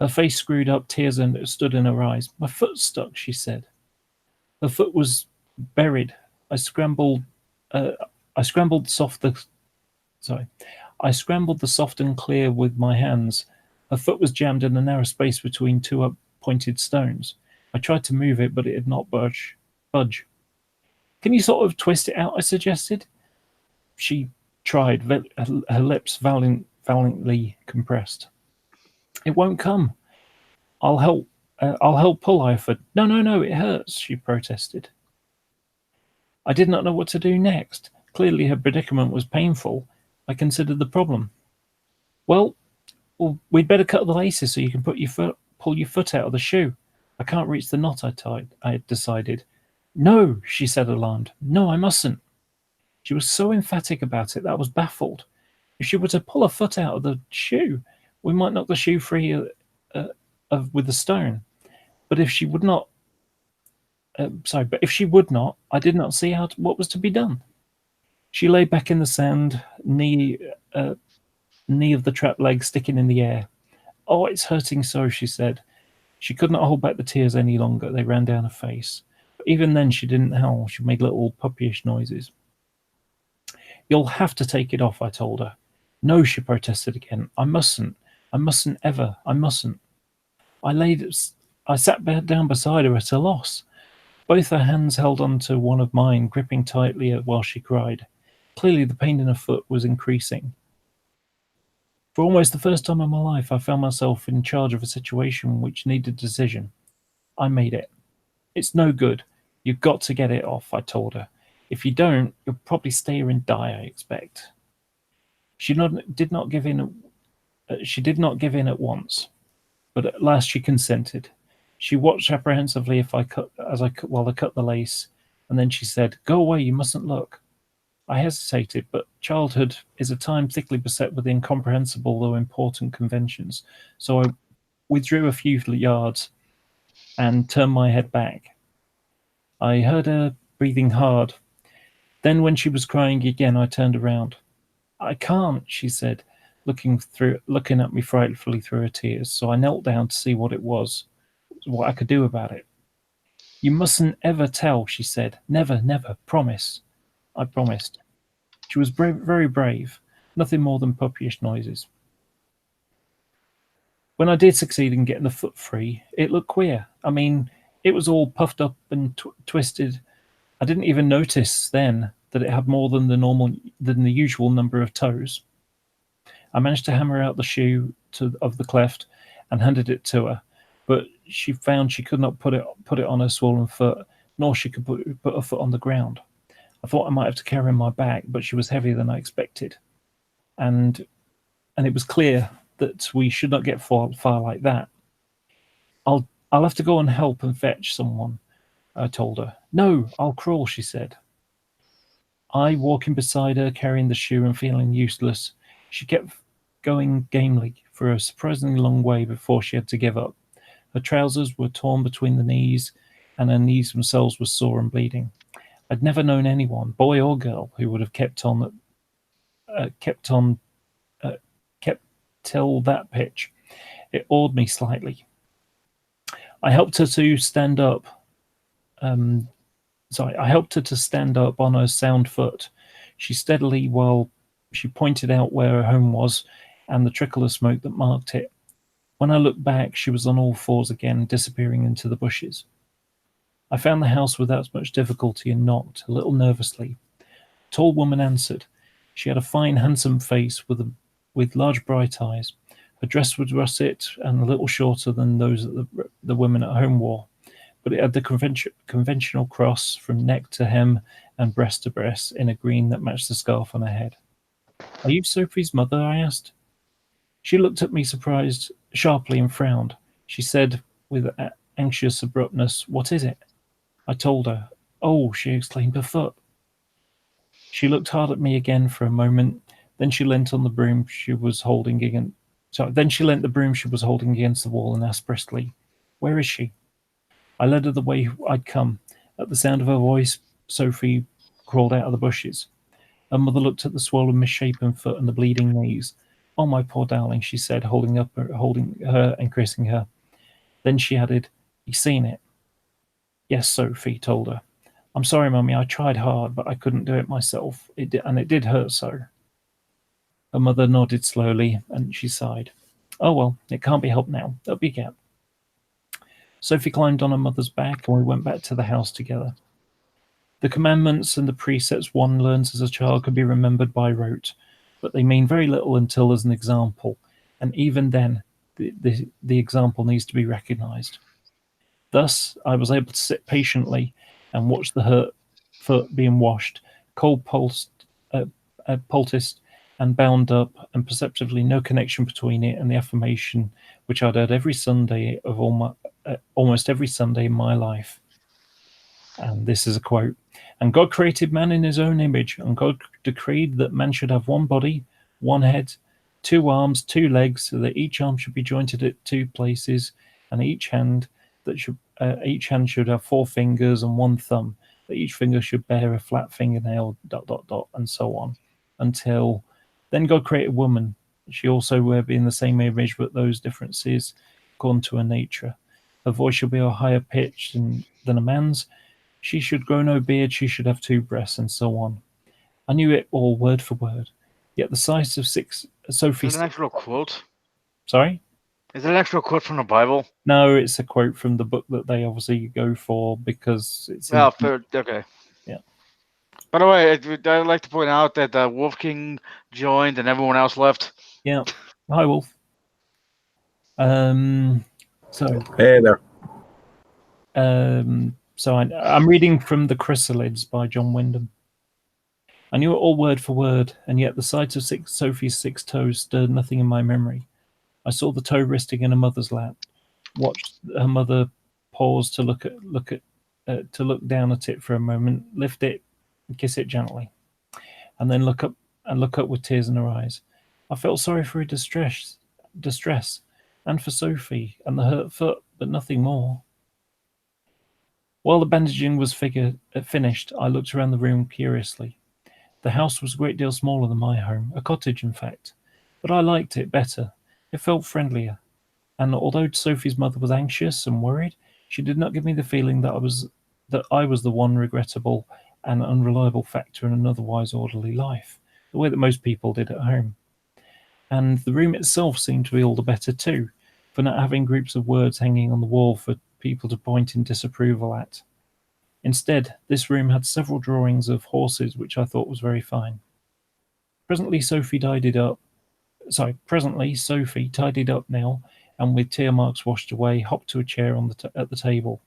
Her face screwed up, tears stood in her eyes. "My foot's stuck," she said. Her foot was buried. I scrambled the soft and clear with my hands. Her foot was jammed in a narrow space between two up-pointed stones. I tried to move it, but it did not budge. "Can you sort of twist it out?" I suggested. She tried, her lips valiantly compressed. "It won't come." I'll help pull," I offered. No, it hurts," she protested. I did not know what to do next. Clearly her predicament was painful. I considered the problem. Well, we'd better cut the laces so you can pull your foot out of the shoe. I can't reach the knot I had decided. "No," she said, alarmed. "No, I mustn't." She was so emphatic about it that I was baffled. If she were to pull her foot out of the shoe, we might knock the shoe free with the stone. But if she would not, I did not see what was to be done. She lay back in the sand, knee of the trapped leg sticking in the air. "Oh, it's hurting so," she said. She could not hold back the tears any longer. They ran down her face. But even then, she didn't howl. She made little puppyish noises. "You'll have to take it off," I told her. "No," she protested again. I mustn't ever. I mustn't." I sat down beside her at a loss. Both her hands held onto one of mine, gripping tightly while she cried. Clearly the pain in her foot was increasing. For almost the first time in my life, I found myself in charge of a situation which needed decision. I made it. It's no good. You've got to get it off, I told her. If you don't, you'll probably stay here and die, I expect. She did not give in. She did not give in at once, but at last she consented. She watched apprehensively while I cut the lace, and then she said, "Go away, you mustn't look." I hesitated, but childhood is a time thickly beset with incomprehensible though important conventions, so I withdrew a few yards and turned my head back. I heard her breathing hard. Then when she was crying again, I turned around. "I can't," she said, looking at me frightfully through her tears, so I knelt down to see what I could do about it. "You mustn't ever tell," she said. "Never, never. Promise." I promised. She was very brave, nothing more than puppyish noises. When I did succeed in getting the foot free, it looked queer. I mean, it was all puffed up and twisted. I didn't even notice then that it had more than the usual number of toes. I managed to hammer out the shoe of the cleft and handed it to her, but she found she could not put it on her swollen foot, nor she could put her foot on the ground. I thought I might have to carry her on my back, but she was heavier than I expected, and it was clear that we should not get far like that. I'll have to go and help and fetch someone, I told her. "No, I'll crawl," she said. I, walking beside her, carrying the shoe and feeling useless, she kept going gamely for a surprisingly long way before she had to give up. Her trousers were torn between the knees, and her knees themselves were sore and bleeding. I'd never known anyone, boy or girl, who would have kept till that pitch. It awed me slightly. I helped her to stand up. I helped her to stand up on her sound foot. She steadily, while she pointed out where her home was and the trickle of smoke that marked it. When I looked back, she was on all fours again, disappearing into the bushes. I found the house without much difficulty and knocked, a little nervously. A tall woman answered. She had a fine, handsome face with large, bright eyes. Her dress was russet and a little shorter than those that the women at home wore, but it had the conventional cross from neck to hem and breast to breast in a green that matched the scarf on her head. "Are you Sophie's mother?" I asked. She looked at me sharply and frowned. She said with anxious abruptness, "What is it?" I told her. "Oh," she exclaimed, "her foot." She looked hard at me again for a moment. Then she leant the broom she was holding against the wall and asked briskly, "Where is she?" I led her the way I'd come. At the sound of her voice, Sophie crawled out of the bushes. Her mother looked at the swollen, misshapen foot and the bleeding knees. "Oh, my poor darling," she said, holding her and kissing her. Then she added, "You seen it?" "Yes," Sophie told her. "I'm sorry, Mummy, I tried hard, but I couldn't do it myself. It did hurt so." Her mother nodded slowly, and she sighed. "Oh, well, it can't be helped now. Up you get." Sophie climbed on her mother's back, and we went back to the house together. The commandments and the precepts one learns as a child can be remembered by rote, but they mean very little until there's an example, and even then, the example needs to be recognized. Thus, I was able to sit patiently and watch the hurt foot being washed, poulticed, and bound up, and perceptibly no connection between it and the affirmation which I'd heard every Sunday of almost every Sunday in my life. And this is a quote. "And God created man in his own image, and God decreed that man should have one body, one head, 2 arms, 2 legs, so that each arm should be jointed at 2 places, and each hand should have 4 fingers and 1 thumb, that each finger should bear a flat fingernail, ... and so on, until then God created woman. She also will be in the same image, but those differences according to her nature. Her voice shall be a higher pitch than a man's. She should grow no beard, she should have 2 breasts," and so on. I knew it all word for word. Yet the sight of Sophie... Is it an actual quote? Sorry? Is it an actual quote from the Bible? No, it's a quote from the book that they obviously go for because it's... okay. Yeah. By the way, I'd like to point out that Wolf King joined and everyone else left. Yeah. Hi, Wolf. So... Hey there. So I'm reading from The Chrysalids by John Wyndham. I knew it all word for word, and yet the sight of Sophie's 6 toes stirred nothing in my memory. I saw the toe resting in her mother's lap, watched her mother pause to look down at it for a moment, lift it, and kiss it gently, and then look up with tears in her eyes. I felt sorry for her distress, and for Sophie and the hurt foot, but nothing more. While the bandaging was finished, I looked around the room curiously. The house was a great deal smaller than my home, a cottage in fact, but I liked it better. It felt friendlier, and although Sophie's mother was anxious and worried, she did not give me the feeling that I was the one regrettable and unreliable factor in an otherwise orderly life, the way that most people did at home. And the room itself seemed to be all the better too, for not having groups of words hanging on the wall for people to point in disapproval at. Instead, this room had several drawings of horses, which I thought was very fine. Presently, Sophie tidied up now, and with tear marks washed away, hopped to a chair at the table.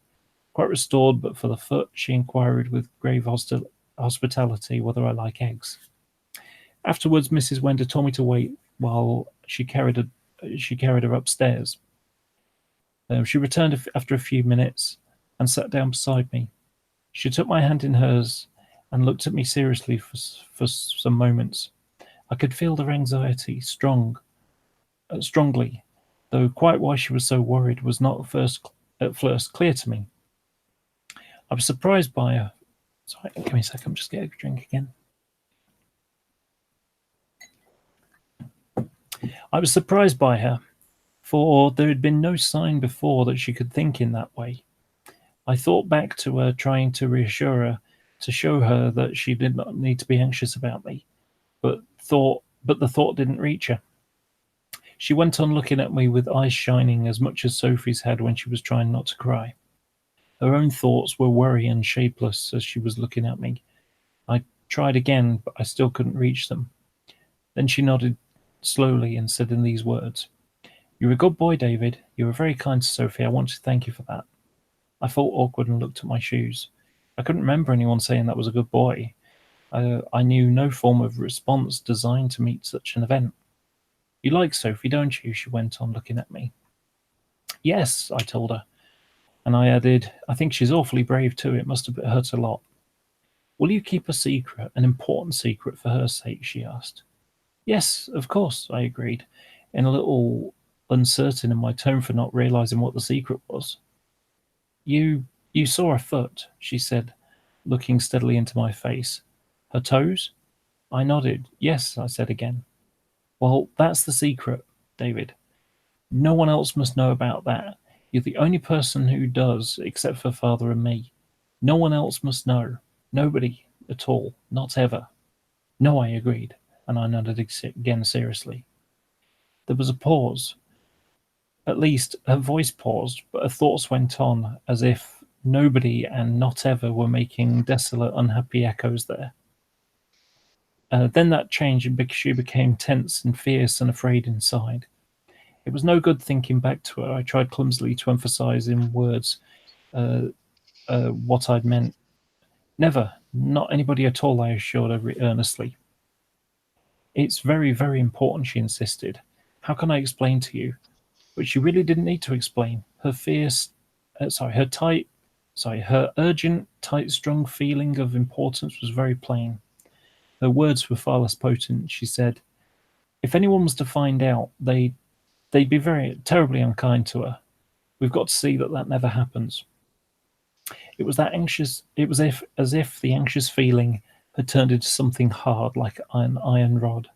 Quite restored, but for the foot, she inquired with grave hospitality whether I like eggs. Afterwards, Mrs. Wender told me to wait while she carried her upstairs. She returned after a few minutes and sat down beside me. She took my hand in hers and looked at me seriously for some moments. I could feel their anxiety strongly, though quite why she was so worried was not at first clear to me. I was surprised by her. Sorry, give me a second, just get a drink again. I was surprised by her, for there had been no sign before that she could think in that way. I thought back to her trying to reassure her, to show her that she did not need to be anxious about me, but the thought didn't reach her. She went on looking at me with eyes shining as much as Sophie's had when she was trying not to cry. Her own thoughts were worry and shapeless as she was looking at me. I tried again, but I still couldn't reach them. Then she nodded slowly and said in these words, "You're a good boy, David. You were very kind to Sophie. I want to thank you for that." I felt awkward and looked at my shoes. I couldn't remember anyone saying that was a good boy. I knew no form of response designed to meet such an event. "You like Sophie, don't you?" she went on, looking at me. "Yes," I told her. And I added, "I think she's awfully brave too. It must have hurt a lot." "Will you keep a secret, an important secret for her sake?" she asked. "Yes, of course," I agreed, and a little uncertain in my tone for not realizing what the secret was. You saw her foot," she said, looking steadily into my face. "Her toes?" I nodded. "Yes," I said again. "Well, that's the secret, David. No one else must know about that. You're the only person who does, except for Father and me. No one else must know. Nobody at all. Not ever." "No," I agreed, and I nodded again seriously. There was a pause. At least, her voice paused, but her thoughts went on, as if nobody and not ever were making desolate, unhappy echoes there. Then that changed, and she became tense and fierce and afraid inside. It was no good thinking back to her. I tried clumsily to emphasize in words what I'd meant. "Never, not anybody at all," I assured her earnestly. "It's very, very important," she insisted. "How can I explain to you?" But she really didn't need to explain. Her her urgent, tight, strong feeling of importance was very plain. Her words were far less potent. She said, "If anyone was to find out, they'd be very terribly unkind to her. We've got to see that never happens." It was as if the anxious feeling had turned into something hard, like an iron rod.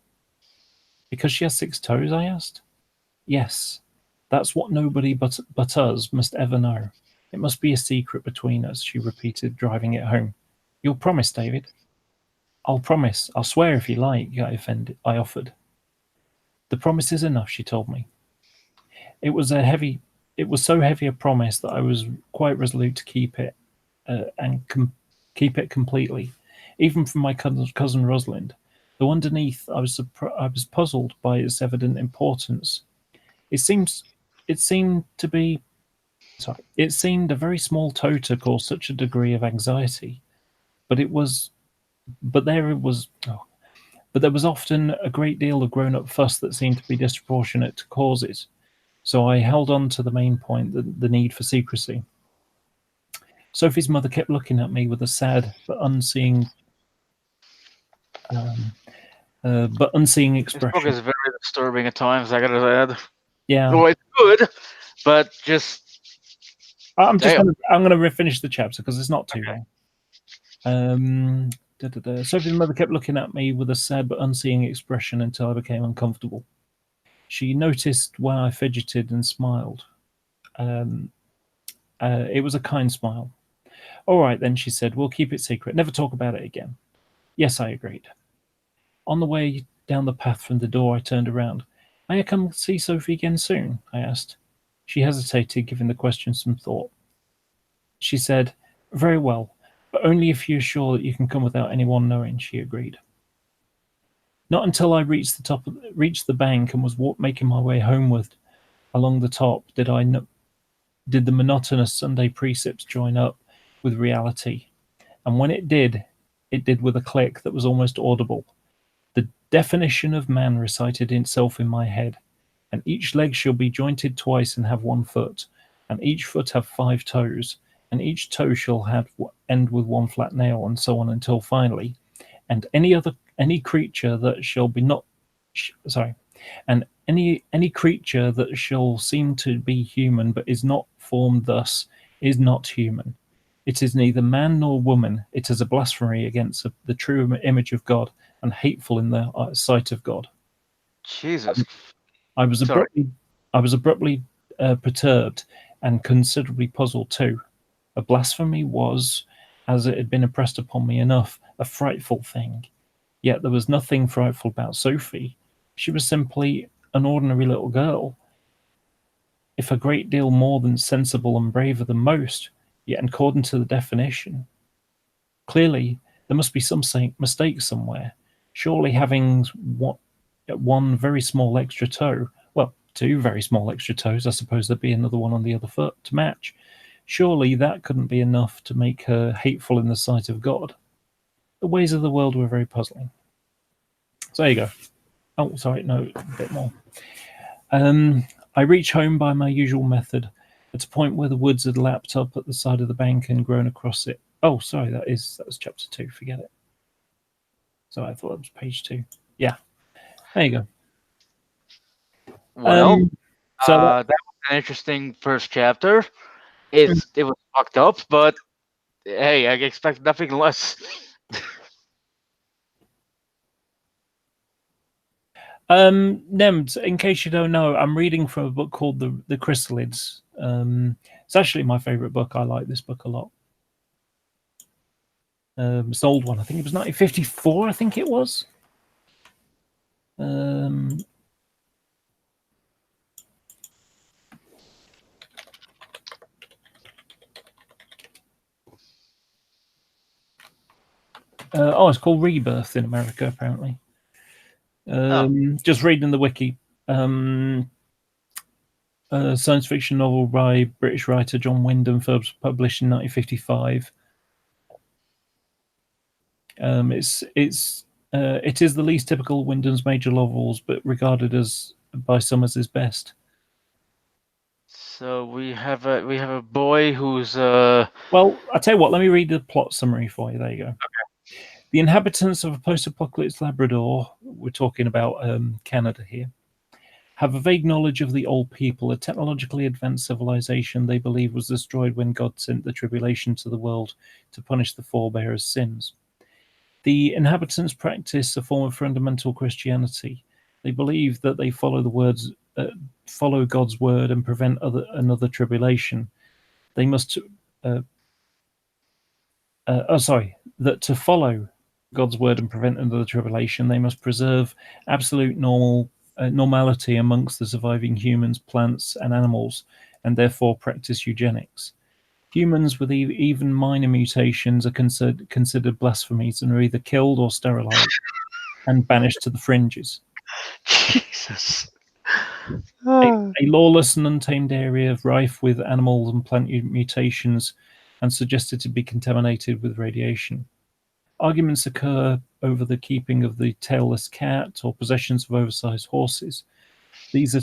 "Because she has 6 toes?" I asked. "Yes. That's what nobody but us must ever know. It must be a secret between us," she repeated, driving it home. "You'll promise, David?" "I'll promise. I'll swear if you like," I offered. "The promise is enough," she told me. It was so heavy a promise that I was quite resolute to keep it, keep it completely, even from my cousin Rosalind. Though underneath, I was puzzled by its evident importance. It seemed to be Sorry, it seemed a very small toe to cause such a degree of anxiety, but there was often a great deal of grown-up fuss that seemed to be disproportionate to causes. So I held on to the main point, the need for secrecy. Sophie's mother kept looking at me with a sad but unseeing This book expression. is very disturbing at times. I gotta add. Yeah, Well, it's good, but just I'm damn. gonna finish the chapter because it's not too long. Sophie's mother kept looking at me with a sad but unseeing expression until I became uncomfortable. She noticed when I fidgeted and smiled. It was a kind smile. All right, then, she said, we'll keep it secret. Never talk about it again. Yes, I agreed. On the way down the path from the door, I turned around. May I come see Sophie again soon? I asked. She hesitated, giving the question some thought. She said, very well, but only if you're sure that you can come without anyone knowing, she agreed. Not until I reached the bank and was making my way homeward along the top did the monotonous Sunday precepts join up with reality. And when it did with a click that was almost audible. The definition of man recited itself in my head, and each leg shall be jointed twice and have 1 foot, and each foot have 5 toes, and each toe shall end with 1 flat nail, and so on until finally, and any creature that shall be not, sorry, and any creature that shall seem to be human but is not formed thus is not human. It is neither man nor woman. It is a blasphemy against the true image of God and hateful in the sight of God. Jesus. I was abruptly perturbed and considerably puzzled too. A blasphemy was, as it had been impressed upon me enough, a frightful thing. Yet there was nothing frightful about Sophie. She was simply an ordinary little girl, if a great deal more than sensible and braver than most, yet according to the definition. Clearly, there must be some mistake somewhere. Surely having one very small extra toe, well, 2 very small extra toes, I suppose there'd be another one on the other foot to match. Surely that couldn't be enough to make her hateful in the sight of God. The ways of the world were very puzzling. So there you go. Oh, sorry, no, a bit more. I reached home by my usual method, at a point where the woods had lapped up at the side of the bank and grown across it. Oh, sorry, that was chapter 2. Forget it. So I thought that was page 2. Yeah, there you go. Well, so that was an interesting first chapter. It was fucked up, but hey, I expect nothing less. Nems, in case you don't know, I'm reading from a book called The Chrysalids. It's actually my favorite book. I like this book a lot. It's an old one. I think it was 1954. I think it was. It's called Rebirth in America, apparently. Just reading the wiki. Science fiction novel by British writer John Wyndham, first published in 1955. It is the least typical of Wyndham's major novels, but regarded by some as his best. So we have a boy who's Well, I'll tell you what, let me read the plot summary for you. There you go. Okay. The inhabitants of a post-apocalypse Labrador, we're talking about Canada here, have a vague knowledge of the old people, a technologically advanced civilization they believe was destroyed when God sent the tribulation to the world to punish the forebearers' sins. The inhabitants practice a form of fundamental Christianity. They believe that they follow God's word and prevent another tribulation. They must that to follow God's word and prevent another tribulation, they must preserve absolute normality amongst the surviving humans, plants, and animals, and therefore practice eugenics. Humans with even minor mutations are considered blasphemies and are either killed or sterilized and banished to the fringes. Jesus. A lawless and untamed area rife with animal and plant mutations and suggested to be contaminated with radiation. Arguments occur over the keeping of the tailless cat or possessions of oversized horses. These are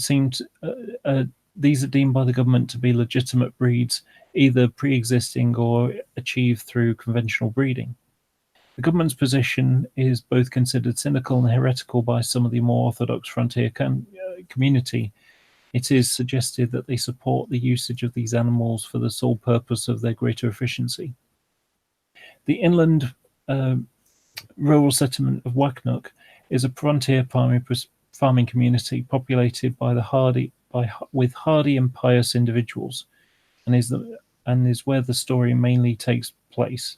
deemed by the government to be legitimate breeds, either pre-existing or achieved through conventional breeding. The government's position is both considered cynical and heretical by some of the more orthodox frontier community. It is suggested that they support the usage of these animals for the sole purpose of their greater efficiency. The inland rural settlement of Waknuk is a frontier farming community populated by with hardy and pious individuals, and is where the story mainly takes place.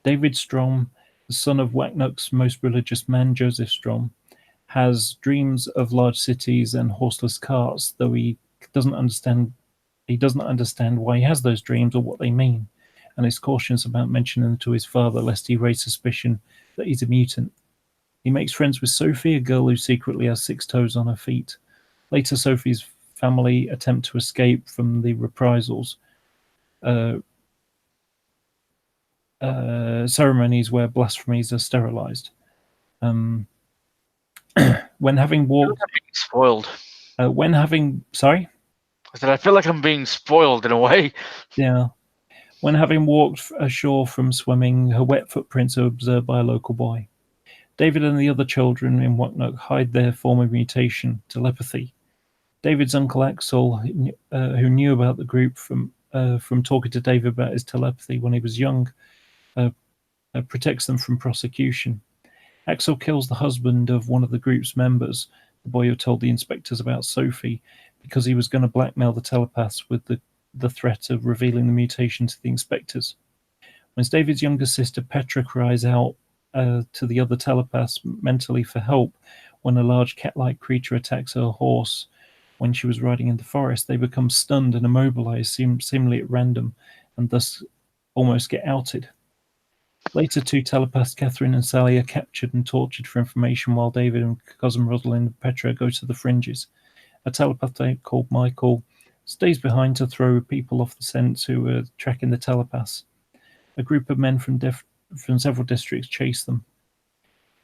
David Strom, the son of Waknuk's most religious man, Joseph Strom, has dreams of large cities and horseless carts, though he doesn't understand why he has those dreams or what they mean, and is cautious about mentioning them to his father lest he raise suspicion that he's a mutant. He makes friends with Sophie, a girl who secretly has 6 toes on her feet. Later, Sophie's family attempt to escape from the reprisals. Ceremonies where blasphemies are sterilized. When having walked, spoiled. Sorry. I said I feel like I'm being spoiled in a way. Yeah. When having walked ashore from swimming, her wet footprints are observed by a local boy. David and the other children in Waknuk hide their form of mutation, telepathy. David's uncle Axel, who knew about the group from talking to David about his telepathy when he was young, protects them from prosecution. Axel kills the husband of one of the group's members, the boy who told the inspectors about Sophie, because he was going to blackmail the telepaths with the threat of revealing the mutation to the inspectors. When David's younger sister Petra cries out to the other telepaths mentally for help when a large cat-like creature attacks her horse when she was riding in the forest, they become stunned and immobilized, seemingly at random, and thus almost get outed. Later, 2 telepaths, Catherine and Sally, are captured and tortured for information while David and cousin Rosalind and Petra go to the fringes. A telepath called Michael stays behind to throw people off the scent who are tracking the telepaths. A group of men from several districts chase them.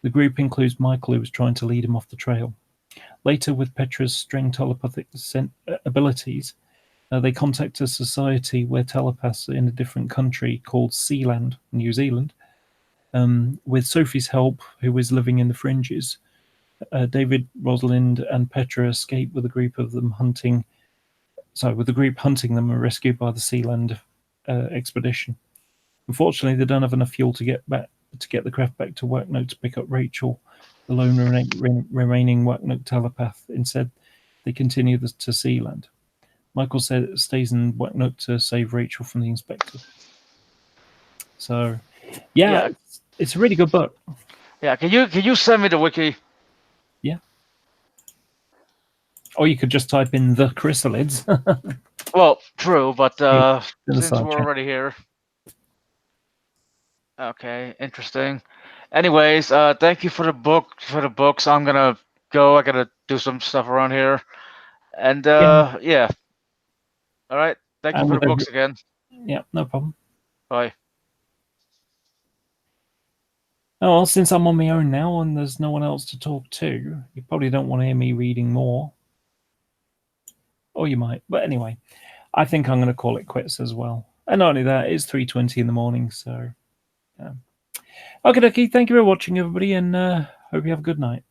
The group includes Michael, who was trying to lead him off the trail. Later, with Petra's strange telepathic abilities, they contact a society where telepaths in a different country called Sealand, New Zealand. With Sophie's help, who is living in the fringes, David, Rosalind, and Petra escape with a group of them hunting them, are rescued by the Sealand expedition. Unfortunately, they don't have enough fuel to get the craft back to Waknuk to pick up Rachel, the lone remaining Waknuk telepath. Instead, they continue to Sealand. Michael stays in Waknuk to save Rachel from the inspector. So, yeah. It's a really good book. Yeah, can you send me the wiki? Yeah. Or you could just type in the chrysalids. Well, true, but since side we're chat. already here. Okay, interesting. Anyways, thank you for the books. I'm gonna go. I gotta do some stuff around here. And yeah. All right. Thank you for the books again. Yeah, no problem. Bye. Oh, well, since I'm on my own now and there's no one else to talk to, you probably don't want to hear me reading more. Or you might. But anyway, I think I'm going to call it quits as well. And not only that, it's 3:20 in the morning, so... Okay, thank you for watching, everybody, and hope you have a good night.